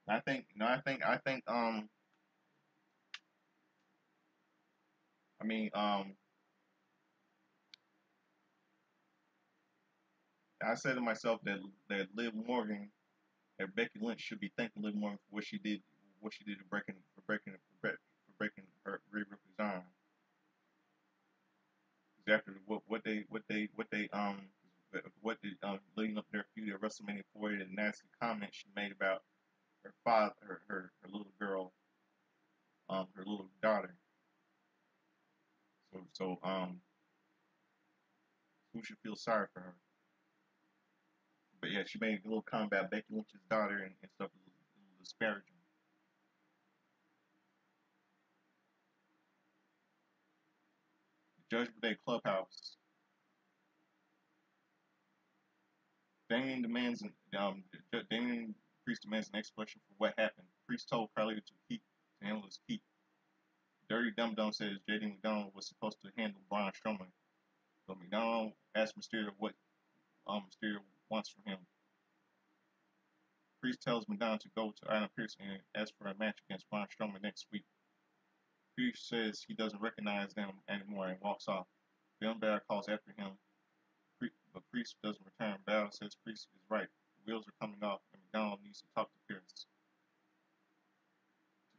I think I mean I said to myself that Liv Morgan that Becky Lynch should be thanking Liv Morgan for what she did to breaking her Rhea Ripley's arm. Because after leading up their feud at WrestleMania 40, the nasty comment she made about her father, her little girl, her little daughter. So who should feel sorry for her? But yeah, she made a little comment about Becky Lynch's daughter and stuff, a little disparaging. Judgment Day Clubhouse. Damien Priest demands an explanation for what happened. Priest told Carlito to handle his heat. Dirty Dum Dum says JD McDonald was supposed to handle Braun Strowman, but McDonald asked Mysterio what Mysterio wants from him. Priest tells McDonald to go to Adam Pearce and ask for a match against Braun Strowman next week. Priest says he doesn't recognize them anymore and walks off. Finn Balor calls after him, but Priest doesn't return. Balor says Priest is right. The wheels are coming off, and McDonald needs to talk to Pearce.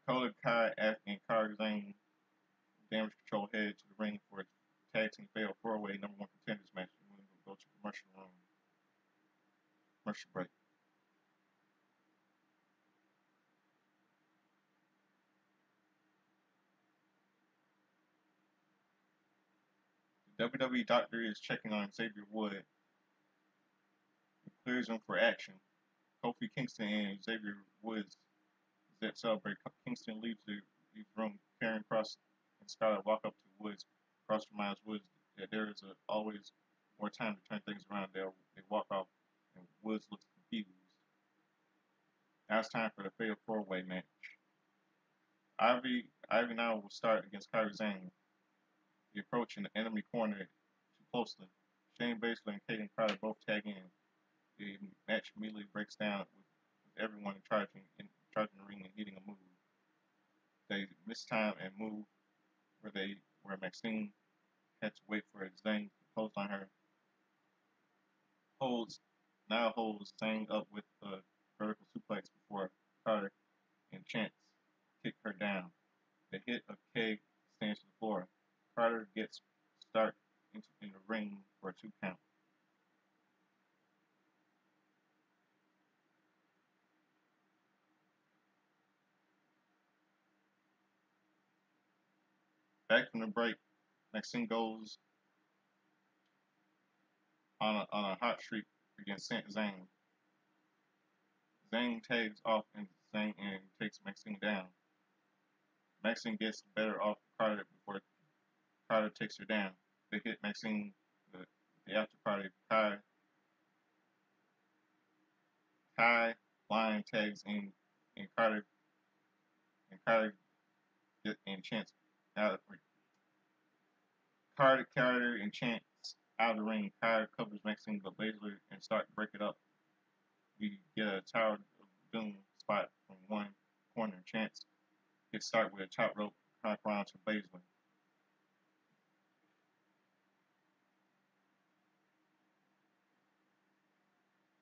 Dakota Kai and Kara Zane Damage Control head to the ring for a tag team fatal 4-way number 1 contenders match. And we'll go to commercial room. Commercial break. The WWE doctor is checking on Xavier Wood and clears him for action. Kofi Kingston and Xavier Woods that celebrate. Kingston leaves the room carrying Cross and Skylar walk up to Woods. Cross reminds Woods that there is always more time to turn things around. They walk off, and Woods looks confused. Now it's time for the fatal four-way match. Ivy now will start against Kairi Sane. The approach in the enemy corner too closely. Shane Baszler and Kaden Carter both tag in. The match immediately breaks down with everyone charging the ring and hitting a move. They miss time and move where Maxine had to wait for Zane to clothesline her. Holds Zane up with a vertical suplex before Carter and Chance kick her down. They hit a keg stands to the floor. Carter gets stuck in the ring for a 2 count. Back from the break, Maxine goes on a hot streak against Zane. Zane tags off and Zane and takes Maxine down. Maxine gets better off Carter before Carter takes her down. They hit Maxine the after party. Kai blind tags in and Carter and Chance out of Carter and Chance out of the ring. Carter covers Maxine but Baszler and start to break it up. We get a Tower of Doom spot from one corner. Chance gets started with a top rope high crown to Baszler.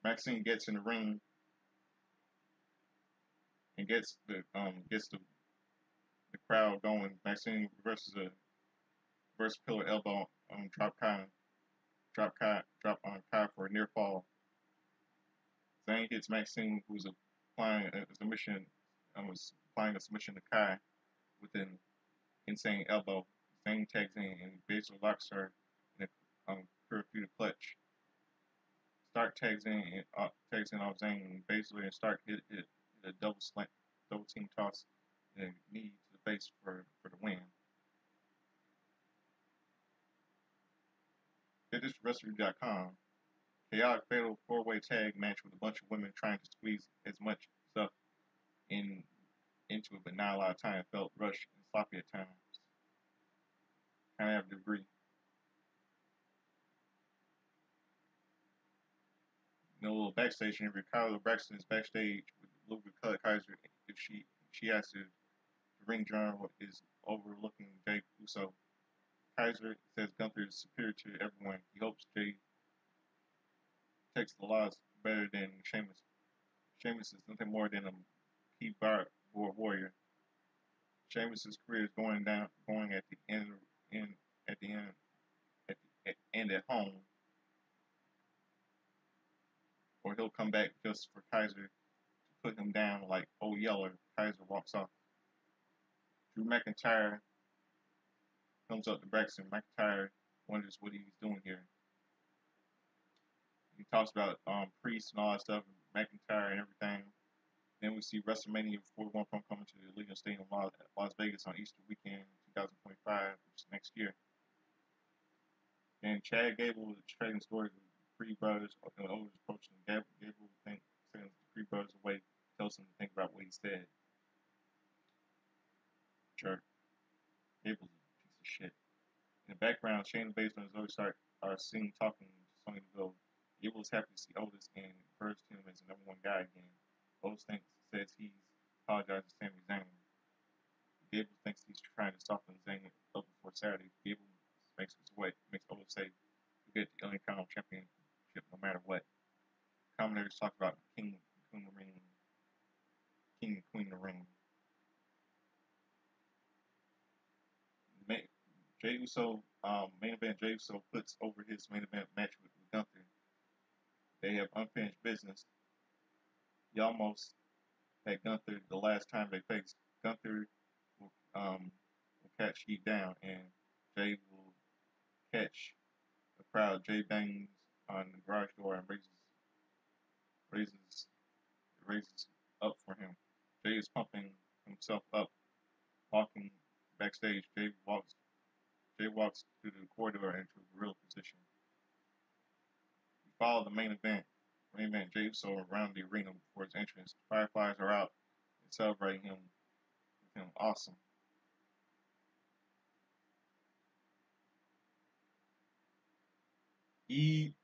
Maxine gets in the ring and gets the crowd going. Maxine reverses a reverse pillar elbow on drop on Kai for a near fall. Zane hits Maxine, who's applying a submission to Kai with an insane elbow. Zane tags in and Baszler locks her in a curfew clutch. Stark tags in off Zane and Baszler and Stark hit a double team toss and a knee to the face for the win. It is WrestleReview.com. Chaotic fatal four-way tag match with a bunch of women trying to squeeze as much stuff into it, but not a lot of time. It felt rushed and sloppy at times. Kind of have to agree. In a little backstage interview, Kylo Braxton is backstage with Luca Kaiser. If she asks if the ring general is overlooking Jey Uso. Kaiser says Gunther is superior to everyone. He hopes Jey takes the loss better than Sheamus. Sheamus is nothing more than a keyboard warrior. Sheamus' career is going at the end at home, or he'll come back just for Kaiser to put him down like old Yeller. Kaiser walks off. Drew McIntyre comes up to Braxton. McIntyre wonders what he's doing here. He talks about Priest and all that stuff, McIntyre and everything. Then we see WrestleMania 41 from coming to the Allegiant Stadium, Las Vegas on Easter weekend 2025, which is next year. And Chad Gable is trading stories with the Creed brothers. Always approaching Gable sends the Creed brothers away, tells them to think about what he said. Jerk. Gable's a piece of shit. In the background, Shayna Baszler and Zoe Stark are seen talking to Sonya Deville. Gable is happy to see Otis and refers to him as the #1 guy again. Otis says he's apologized to Sami Zayn. Gable thinks he's trying to soften Zayn up before Saturday. Gable makes Otis say he'll get the Intercontinental Championship no matter what. Commentators talk about King and Queen of the Ring. Jey Uso, main event, Jey Uso puts over his main event match with Gunther. They have unfinished business. He almost had Gunther the last time they faced. Gunther will catch Heat down, and Jey will catch the crowd. Jey bangs on the garage door and raises raises up for him. Jay is pumping himself up, walking backstage. Jay walks through the corridor into a gorilla position. We follow the main event. Main event Jay Uso around the arena before his entrance. Fireflies are out and celebrating him with him. Awesome. He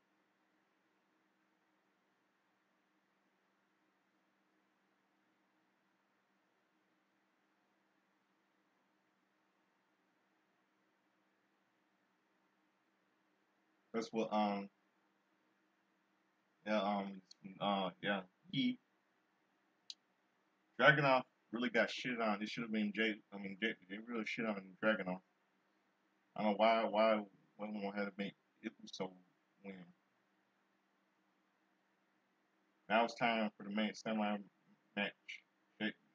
that's what yeah yeah he Dragunov really got shit on. It should have been Jay. I mean Jay. They really shit on Dragunov. I don't know why women had to make Uso win. Now it's time for the main semi match.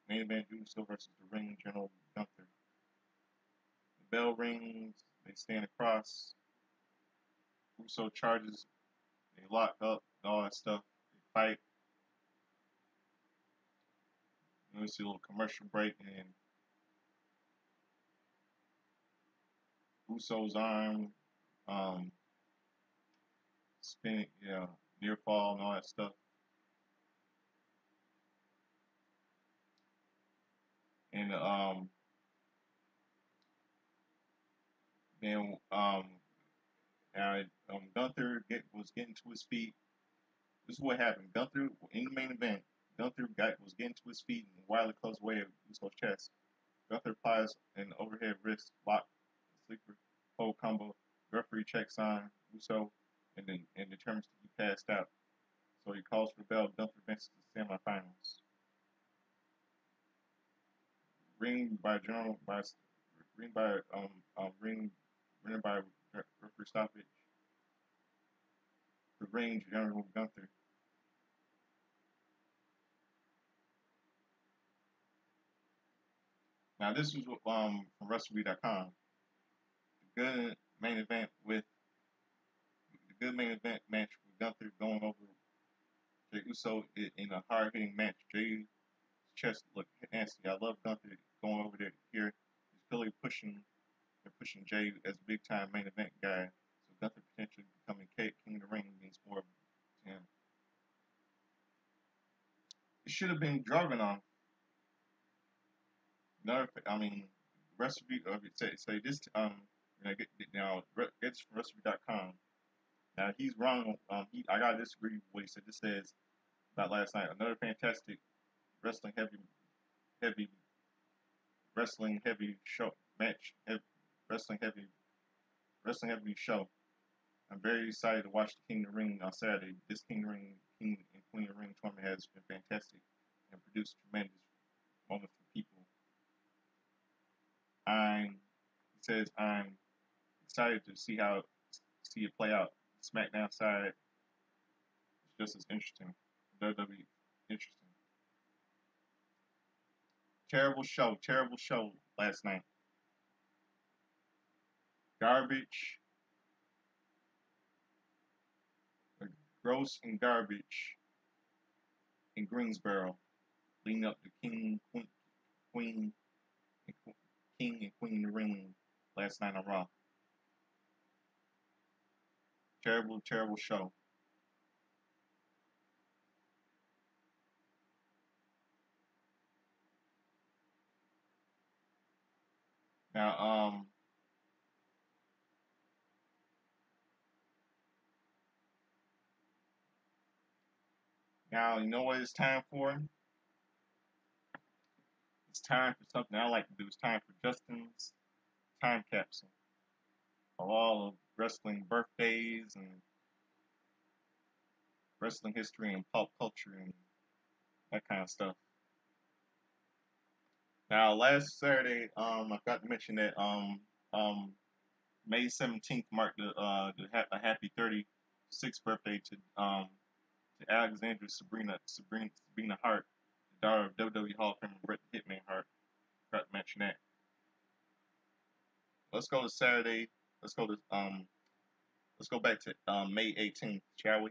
Main event Uso versus the ring general Gunther. The bell rings. They stand across. Uso charges. They lock up and all that stuff. They fight. We see a little commercial break and Uso's arm, um, spinning, yeah, near fall and all that stuff. And then now, Gunther was getting to his feet. This is what happened. Gunther in the main event. Gunther was getting to his feet and Wiley closed away at Uso's chest. Gunther applies an overhead wrist lock, sleeper hold combo. Referee checks on Uso and determines to be passed out. So he calls for the bell. Gunther advances to the semifinals. Ring by general by ring by ring by referee stoppage. The ring General Gunther. Now this was from WrestleReview.com. The good main event with the good main event match with Gunther going over Jey Uso in a hard hitting match. Jey's chest looked nasty. I love Gunther going over there here. He's really pushing Jey as a big time main event guy. So Gunther potentially becoming king of the ring means more to him. It should have been Dragunov. Another, I mean, recipe. Say this. Now it's from recipe.com. Now he's wrong. I gotta disagree with what he said. This says about last night. Another fantastic wrestling heavy wrestling heavy show match. Wrestling heavy show. I'm very excited to watch the King of the Ring on Saturday. This King and Queen of the Ring tournament has been fantastic and produced tremendous moments for people. I'm excited to see it play out. SmackDown side is just as interesting. WWE interesting. Terrible show last night. Garbage, gross and garbage in Greensboro, leading up to Queen, King and Queen of the Ring last night on Raw. Terrible show. Now, you know what it's time for? It's time for something I like to do. It's time for Justin's time capsule of all of wrestling birthdays and wrestling history and pop culture and that kind of stuff. Now, last Saturday, I forgot to mention that May 17th marked a happy 36th birthday to Alexandra Sabrina Hart, the daughter of WWE Hall of Famer Bret the Hitman Hart. Forgot to mention that. Let's go to Saturday. Let's go back to May 18th, shall we?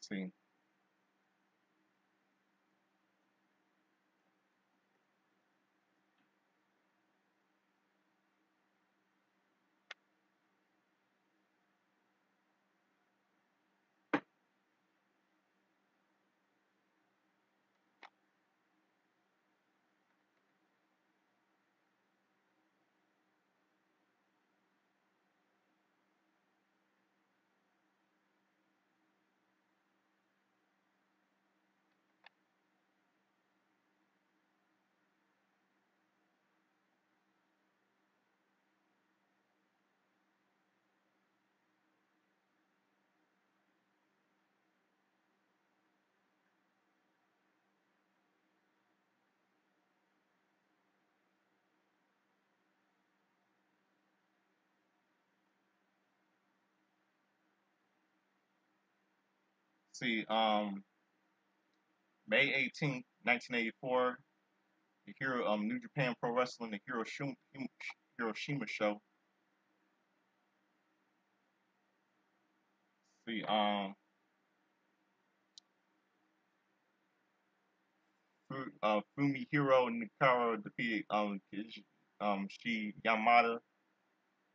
See, see, May 18th, 1984, the Hero New Japan Pro Wrestling, the Hiroshima show. See, Fumihiro Nakara defeated Shi Yamada,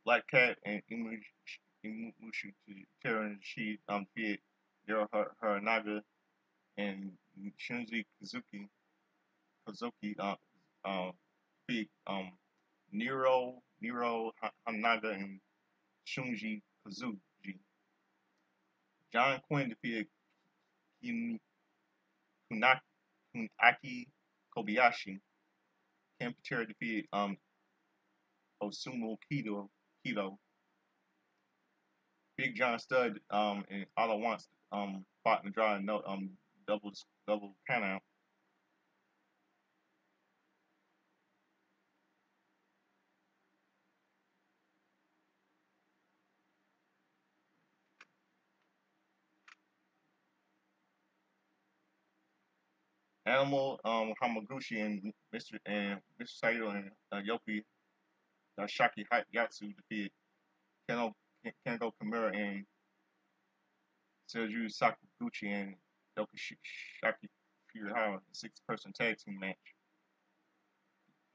Black Cat, and Imushi Teran. She defeated Daryl Haranaga and Shunji Kazuki defeated Nero Hanaga and Shunji Kazuki. John Quinn defeated Kunaki Kobayashi. Ken Patera defeated Osumu Kido. Big John Studd and All at Once fought in the draw no double count out. Animal Hamaguchi and Mr. Saito and Yoki Shaki Yatsu defeated Kengo Kimura and Sergio Sakaguchi and Yoki Shaki Furuhawa, a six-person tag team match.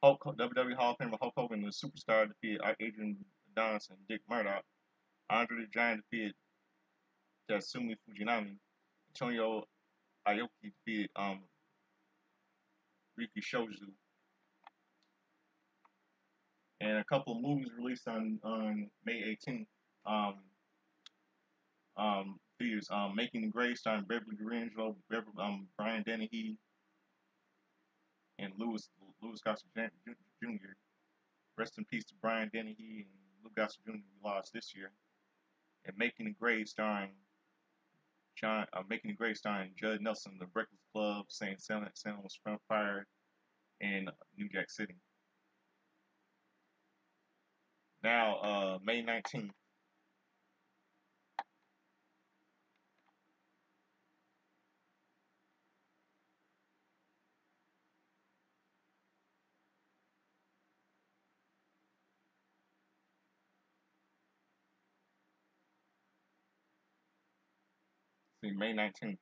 WWE Hall of Famer Hulk Hogan, the Superstar, defeated Adrian Adonis and Dick Murdoch. Andre the Giant defeated Tatsumi Fujinami. Antonio Aoki defeated Riki Shoju. And a couple of movies released on May 18th. There's Making the Grade starring Beverly D'Angelo, Brian Dennehy, and Louis Gossett Jr. Rest in peace to Brian Dennehy and Louis Gossett Jr. We lost this year. And Making the Grade starring Judd Nelson, The Breakfast Club, St. Salem was front fired, and New Jack City. Now, May 19th. See, May 19th.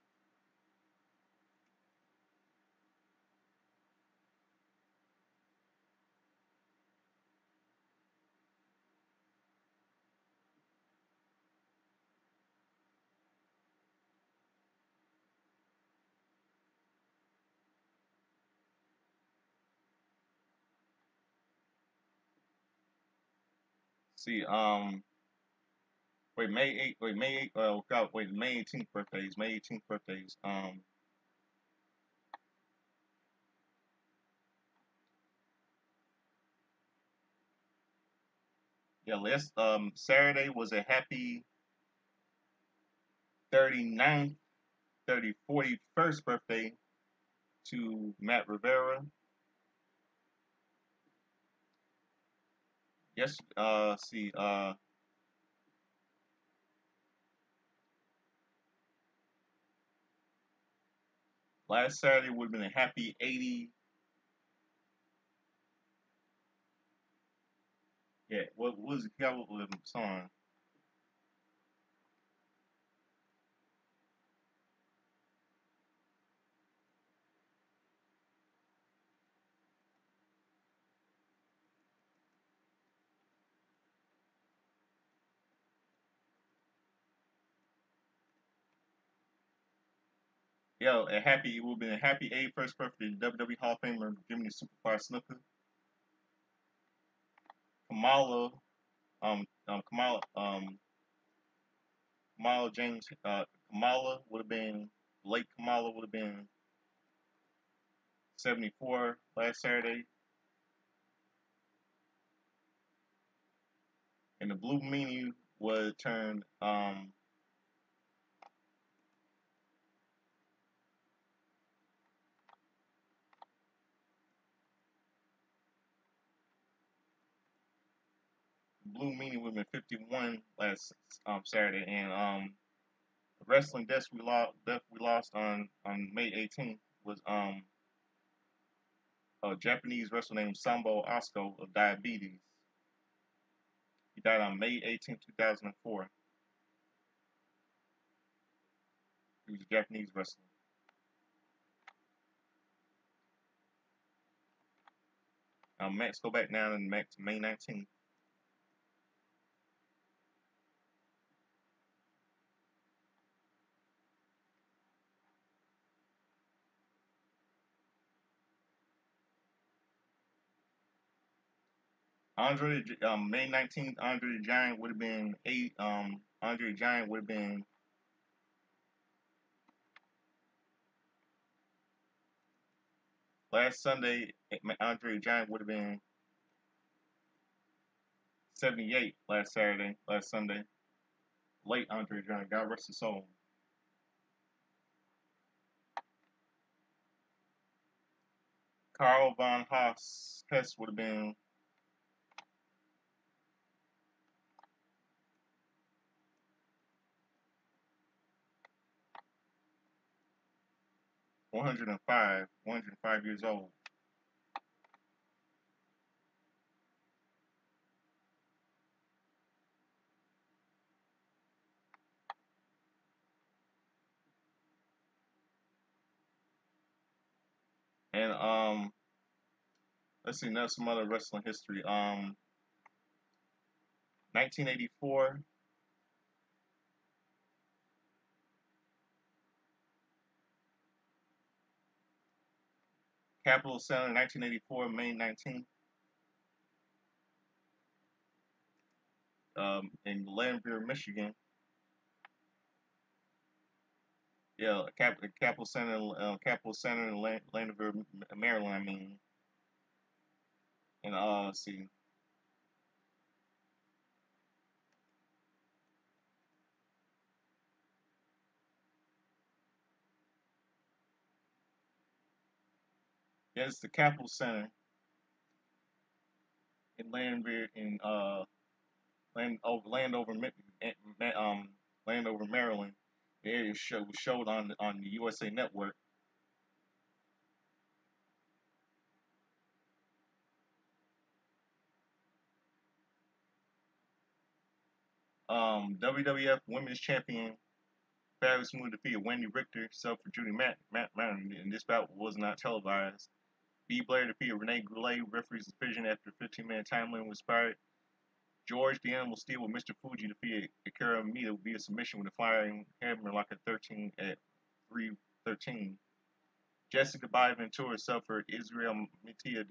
See, May 18th birthdays. May 18th birthdays. Yeah, Saturday was a happy 39th, 41st birthday to Matt Rivera. Yes, last Saturday would have been a happy 80. Yeah, what was the California song? Yo, it would have been a happy 81st birthday to WWE Hall of Famer Jimmy the Superfly Snuka. Kamala, Kamala, Kamala James, Kamala would have been, late Kamala would have been 74 last Saturday. And the Blue Meanie would turn, Blue Meanie would have been 51 last Saturday. And the wrestling death we lost on May 18th was a Japanese wrestler named Sambo Osco of diabetes. He died on May 18th, 2004. He was a Japanese wrestler. Max, go back now and Max May 19th. May 19th, Andre the Giant would have been Andre the Giant would have been last Sunday. Andre the Giant would have been 78 last Sunday. Late Andre the Giant, God rest his soul. Carl von Hess would have been 105 years old. And let's see, now some other wrestling history. 1984, Capitol Center, 1984, May 19th, in Lancaster, Michigan. Yeah, Capitol Center in Lancaster, Maryland. I mean, and let's see. Yeah, it's the Capitol Center in Lancaster in Landover, Landover, Maryland. The area was showed on the USA Network. WWF Women's Champion Fabulous Moolah defeated Wendy Richter, sub for Judy Martin, and this bout was not televised. B. Blair defeated Renee Goulet, referee's decision after 15-minute time limit was expired. George the Animal Steel with Mr. Fuji defeated Akira Mita via submission with a flying hammerlock at 3:13. Jessica Bai Ventura suffered Israel Mitia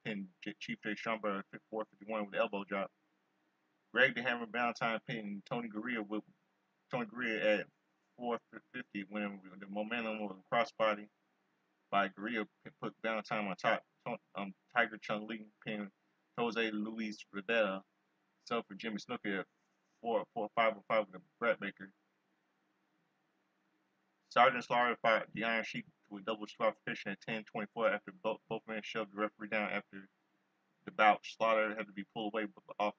pinned Chief J. Stromberg at 4:51 with the elbow drop. Greg the Hammer Valentine pinned Tony Gurria at 4:50 when the momentum of a crossbody by Gurria put Valentine on top. Tiger Chung Lee pinned Jose Luis Rivera, sub for Jimmy Snuka at 4:05 with the Brett Baker. Sergeant Slaughter fought the Iron Sheik to a double disqualification at 10:24 after both men shoved the referee down after the bout. Slaughter had to be pulled away off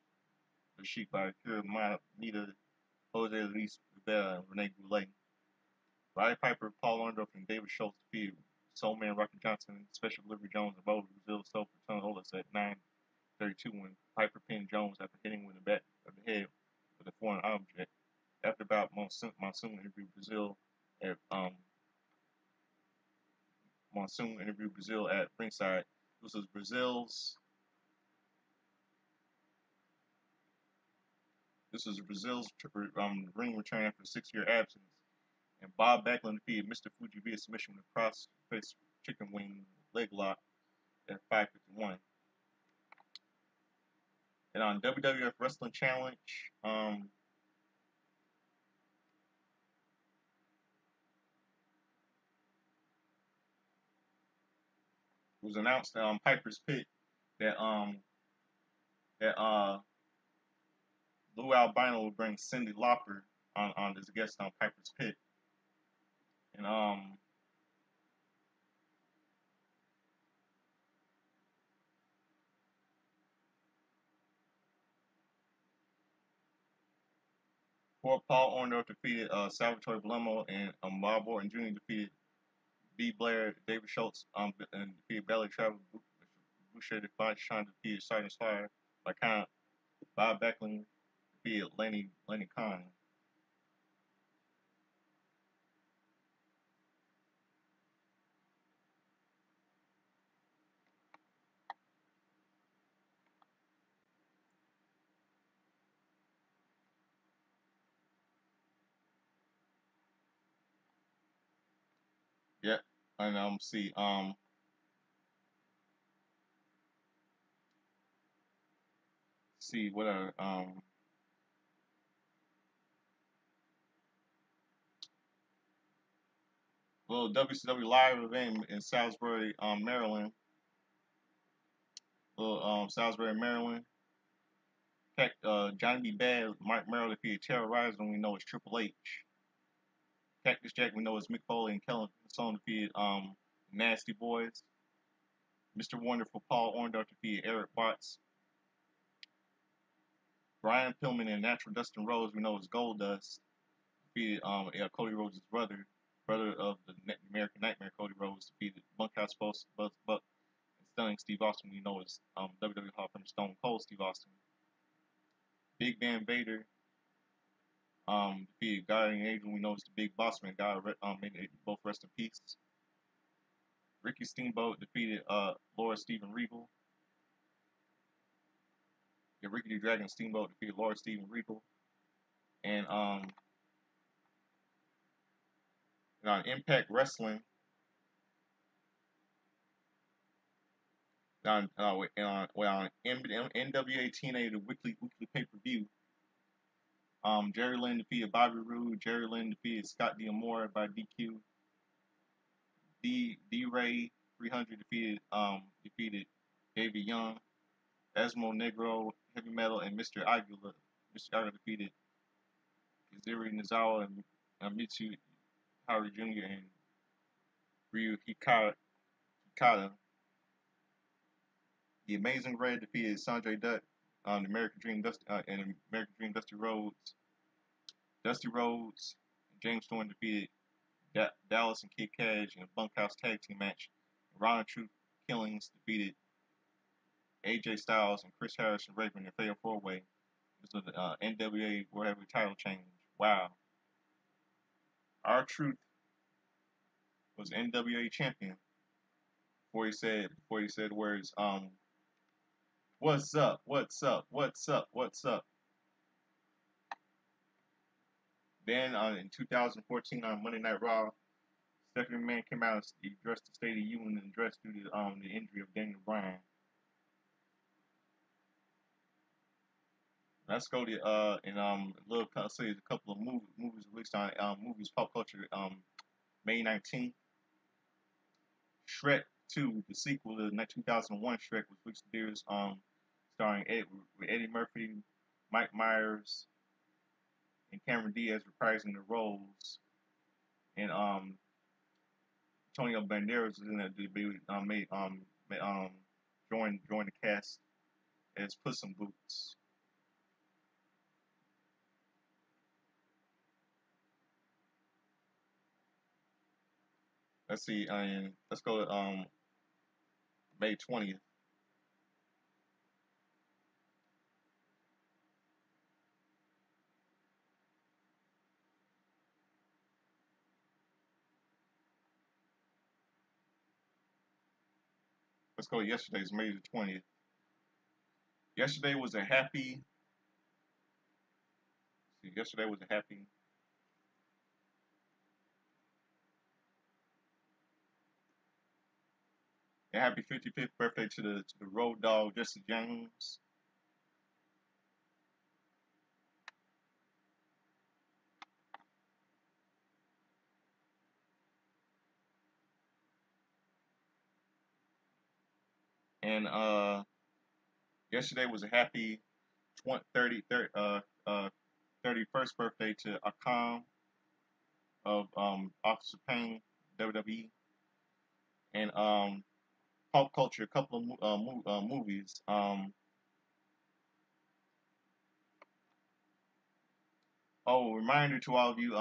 the Sheik by Akira Mita, Jose Luis Rivera, and Renee Goulet. Roddy Piper, Paul Orndorff, and David Schultz defeated Soulman Rocky Johnson, Special Delivery Jones, and Bo Brazil Soul for Tony Olis at 9:32 when Piper pinned Jones after hitting him in the back of the head with a foreign object. After about Monsoon interviewed Brazil at ringside. This was Brazil's ring return after a 6-year absence. And Bob Backlund defeated Mr. Fuji via submission with a cross-face chicken wing leg lock at 5:51. And on WWF Wrestling Challenge, it was announced on Piper's Pit that Lou Albino will bring Cyndi Lauper on as a guest on Piper's Pit. And Paul Orndorff defeated Salvatore Blummo, and Bob Orton Jr. defeated B. Blair, David Schultz, and defeated Belly Travel. Boucher Sean defeated Sergeant Slaughter by count. Bob Backlund defeated Lenny Khan. Yep. And see what little WCW live event in Salisbury, Maryland. Little Salisbury, Maryland. Johnny B. Bad, Mike Merrill defeated Terrorizer, we know it's Triple H. Cactus Jack, we know it's Mick Foley, and Kellen Stone defeated Nasty Boys. Mr. Wonderful Paul Orndorff defeated Eric Watts. Brian Pillman and Natural Dustin Rhodes, we know it's Goldust, defeated Cody Rhodes' brother of the American Nightmare, Cody Rhodes, defeated Bunkhouse Buck, and Stunning Steve Austin, we know it's WWE Hall of Famer Stone Cold Steve Austin. Big Van Vader defeated Guardian Angel, we know it's the Big Boss Man. God may they both rest in peace. Ricky Steamboat defeated Lord Steven Regal. Yeah, Ricky the Dragon Steamboat defeated Lord Steven Regal. And on Impact Wrestling, on NWA TNA, the weekly pay-per-view, Jerry Lynn defeated Bobby Roode. Jerry Lynn defeated Scott D'Amore by DQ. D-Ray 300 defeated David Young. Esmo Negro Heavy Metal and Mr. Aguila. Mr. Aguila defeated Kaziri Nizawa and Mitsu Howard Jr. and Ryu Hikata. The Amazing Red defeated Sanjay Dutt on American Dream Dusty Rhodes. Dusty Rhodes and James Storm defeated Dallas and Kid Cash in a bunkhouse tag team match. Ron Truth Killings defeated AJ Styles and Chris Harris and Raven in a fatal four-way. This was the NWA World Heavyweight title change. Wow. R-Truth was NWA champion before he said words what's up, what's up, what's up, what's up. Then in 2014 on Monday Night Raw, Stephanie McMahon came out and addressed the State of the Union and addressed due to the injury of Daniel Bryan. Let's go to say a couple of movies released on movies pop culture. May 19th, Shrek 2, the sequel to the 2001 Shrek, was released in theaters. Starring Eddie Murphy, Mike Myers, and Cameron Diaz reprising the roles, and Antonio Banderas is in that debut. Joined the cast as Puss in Boots. Let's see, and let's go to May 20th. Let's go to yesterday's May the 20th. Yesterday was a happy. Yesterday was a happy And happy 55th birthday to the road dog Jesse James. And yesterday was a happy 31st birthday to Akam of Officer Payne, WWE. And pop culture, a couple of movies. Oh, reminder to all of you.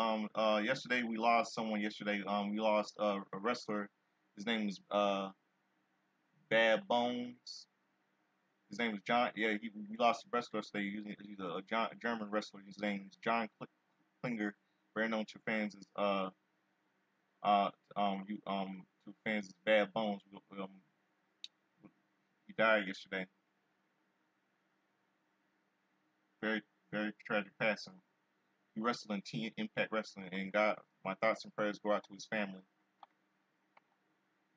Yesterday we lost someone. Yesterday, we lost a wrestler. His name was Bad Bones. His name was John. Yeah, we lost a wrestler today. He's a German wrestler. His name is John Klinger, very known to fans as to fans as Bad Bones. He died yesterday. Very very tragic passing. He wrestled in Team Impact Wrestling, and God, my thoughts and prayers go out to his family.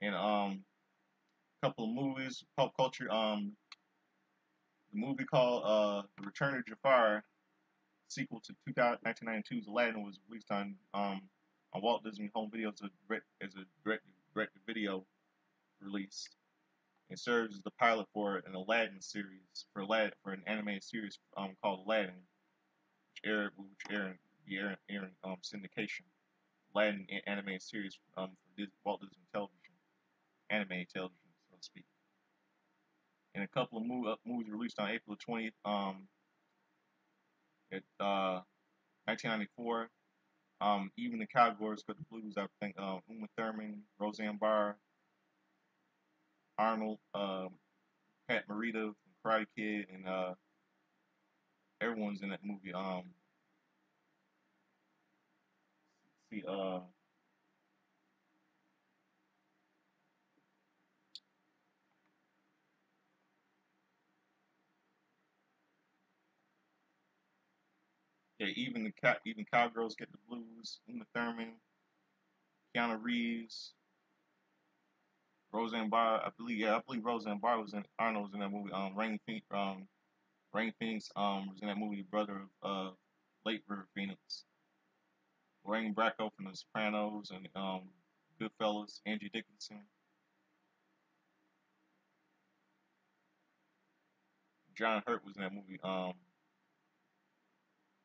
And a couple of movies, pop culture. The movie called The Return of Jafar, sequel to 1992's Aladdin, was released on Walt Disney Home Video as a direct video release. It serves as the pilot for an Aladdin series for an animated series called Aladdin, airing syndication. Aladdin animated series for Walt Disney Television, animated television, so to speak. And a couple of movies released on April 20th. At 1994. Even the Cowboys got the blues. I think Uma Thurman, Roseanne Barr, Arnold, Pat Morita from Karate Kid, and everyone's in that movie. See, yeah, even Cowgirls get the blues. Uma Thurman, Keanu Reeves, Roseanne Barr. I believe Roseanne Barr was in. Arnold was in that movie. Rain Phoenix was in that movie. Brother of late River Phoenix. Rain Bracco from The Sopranos and Goodfellas. Angie Dickinson. John Hurt was in that movie.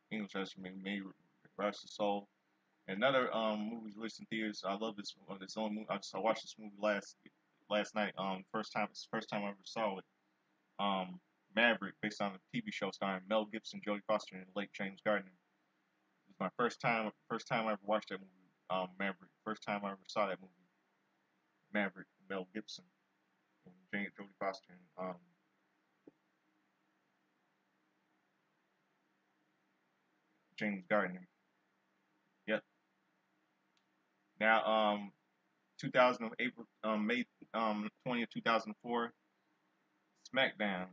English Testament, May Rest the Soul. Another movie released in theaters. I love this. This only movie. I watched this movie last night. It's the first time I ever saw it. Maverick, based on a TV show starring Mel Gibson, Jodie Foster, and the late James Gardner. It was my first time I ever watched that movie. Maverick. First time I ever saw that movie. Maverick, Mel Gibson, and Jodie Foster, and James Gardner. Yep. Now, 2000 April May 20th, 2004, SmackDown.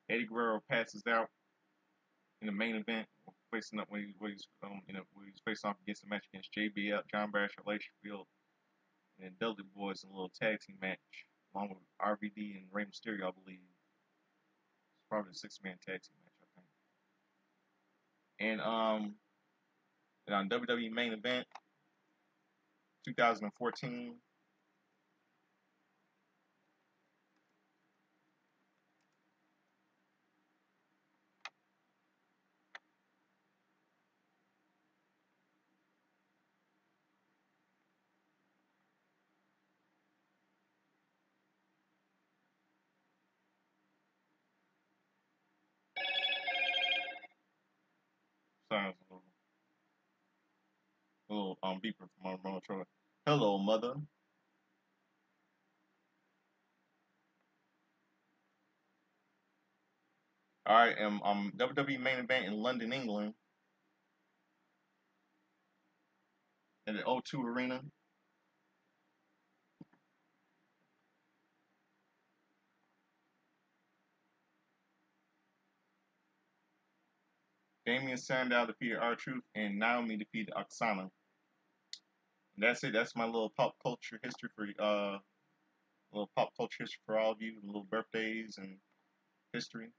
Eddie Guerrero passes out in the main event, facing up when he's facing off against the match against JBL, John Bradshaw, Field, and Dudley Boys in a little tag team match, along with RVD and Rey Mysterio, I believe. It's probably a six-man tag team match, I think. And on WWE main event, 2014. Sounds a little beeper from our remote control. Hello, mother. All right, WWE main event in London, England, at the O2 Arena. Damien Sandow defeated R-Truth, and Naomi defeated Oksana. And that's it. That's my little pop culture history for little pop culture history for all of you, little birthdays and history.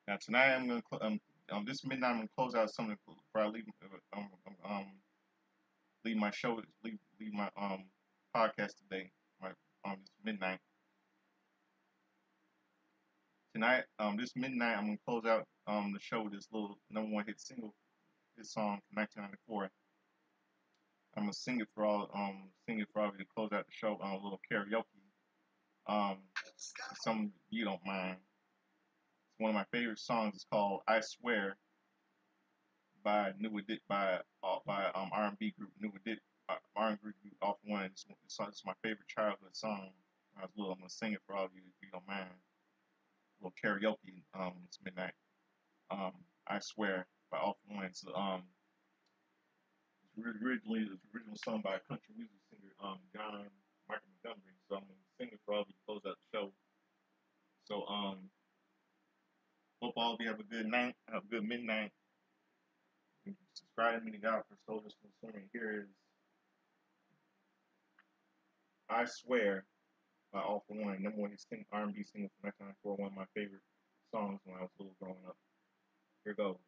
Now tonight I'm gonna this midnight I'm gonna close out something before I leave leave my show leave my podcast today. My this midnight tonight this midnight I'm gonna close out the show with this little #1 hit single, this song from 1994. I'm gonna sing it for all of you to close out the show on a little karaoke. Um, some you don't mind. It's one of my favorite songs. It's called "I Swear" by R&B group New Edit, R&B group Off One. It's my favorite childhood song. When I was little. I'm gonna sing it for all of you if you don't mind. A little karaoke this midnight. "I Swear" by Off One. Originally, it was original song by a country music singer, John Michael Montgomery. So I'm gonna sing it for all of you to close out the show. So hope all of you have a good night, have a good midnight. Subscribe to me to God for Soldiers Concerning. Here is "I Swear" by All For One, #1 hit R&B single from 1994, one of my favorite songs when I was little growing up. Here goes.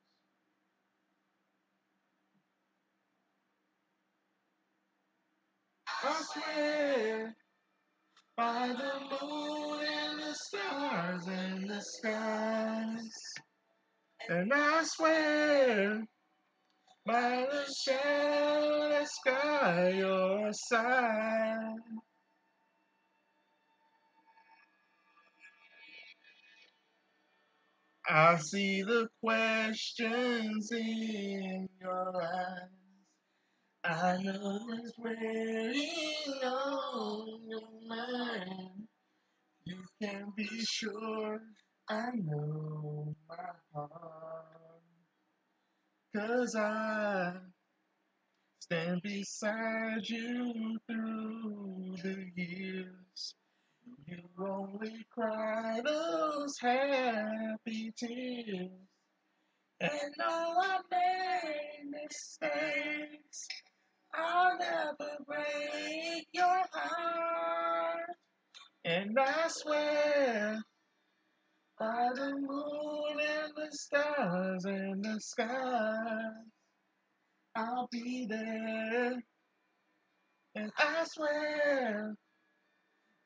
I swear by the moon and the stars in the skies, and I swear by the shadowless sky your side. I see the questions in your eyes. I know it's waiting on your mind. You can be sure I know my heart. 'Cause I stand beside you through the years. You only cry those happy tears. And though I made mistakes, I'll never break your heart. And I swear by the moon and the stars in the sky, I'll be there. And I swear,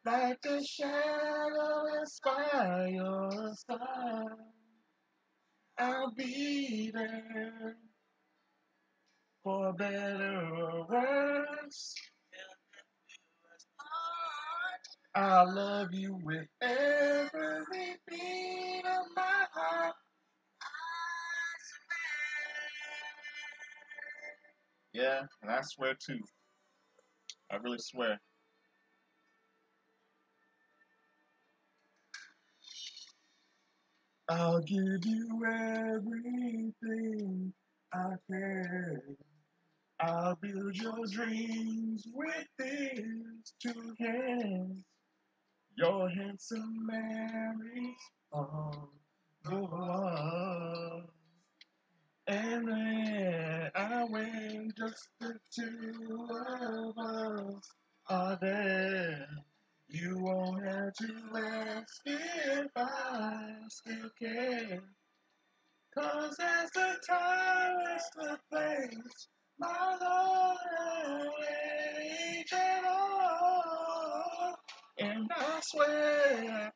like the shadows by your side, I'll be there. For better or worse, I love you with every beat of my heart. Yeah, and I swear too. I really swear. I'll give you everything I can. I'll build your dreams with these two hands. Your handsome Mary's on the wall. And then I went just the two of us are there. You won't have to ask if I still care. 'Cause as the time is the place, my Lord, age and all. And I swear,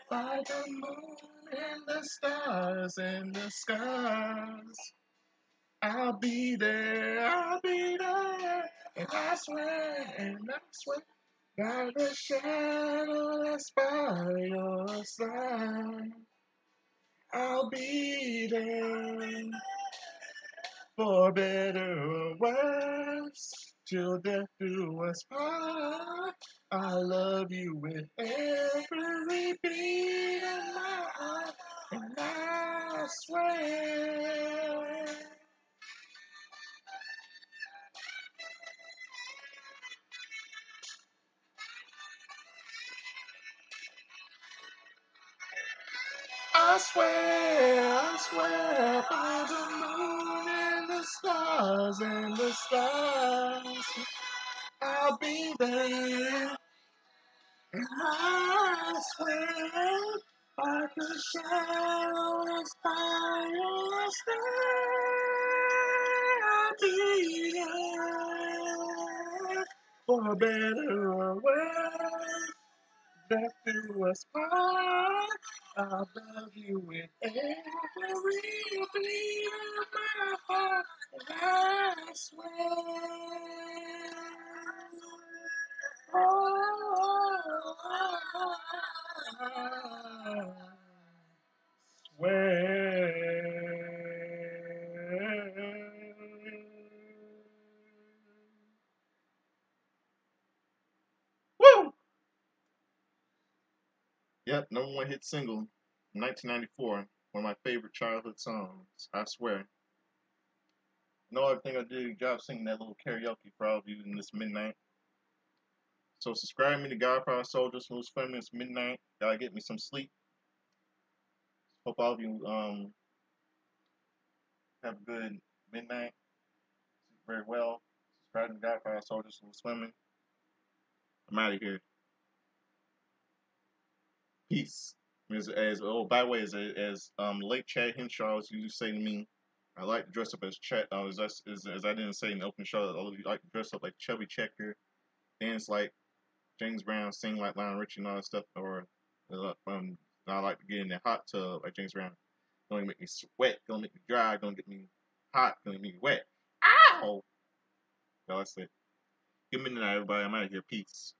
by the moon and the stars in the skies, I'll be there, I'll be there. And I swear, by the shadow that's by your side, I'll be there. For better or worse, till death do us part. I love you with every beat of my heart, and I swear. I swear by the moon and the stars and the stars, I'll be there. I swear I could shall inspire I'll be there for better or worse. That to aspire, I love you with every beat of my heart. I swear. Woo! Yep, number one hit single, 1994. One of my favorite childhood songs. I swear. No other thing I did a good job singing that little karaoke for all of you in this midnight. So subscribe me to Godfather Soldiers Who's Filming. It's midnight. Gotta get me some sleep. Hope all of you have a good midnight. Sleep very well. Subscribe to Godfather Soldiers Who's Swimming. I'm out of here. Peace. By the way, as late Chad Henshaw always used to say to me, I like to dress up as Chad. As I didn't say in the opening show, I like to dress up like Chubby Checker, dance like James Brown, sing like Lionel Richie and all that stuff. Or I like to get in the hot tub like James Brown. Gonna make me sweat. Gonna make me dry. Gonna get me hot. Gonna make me wet. Ow! So that's it. Good midnight, everybody. I'm out of here. Peace.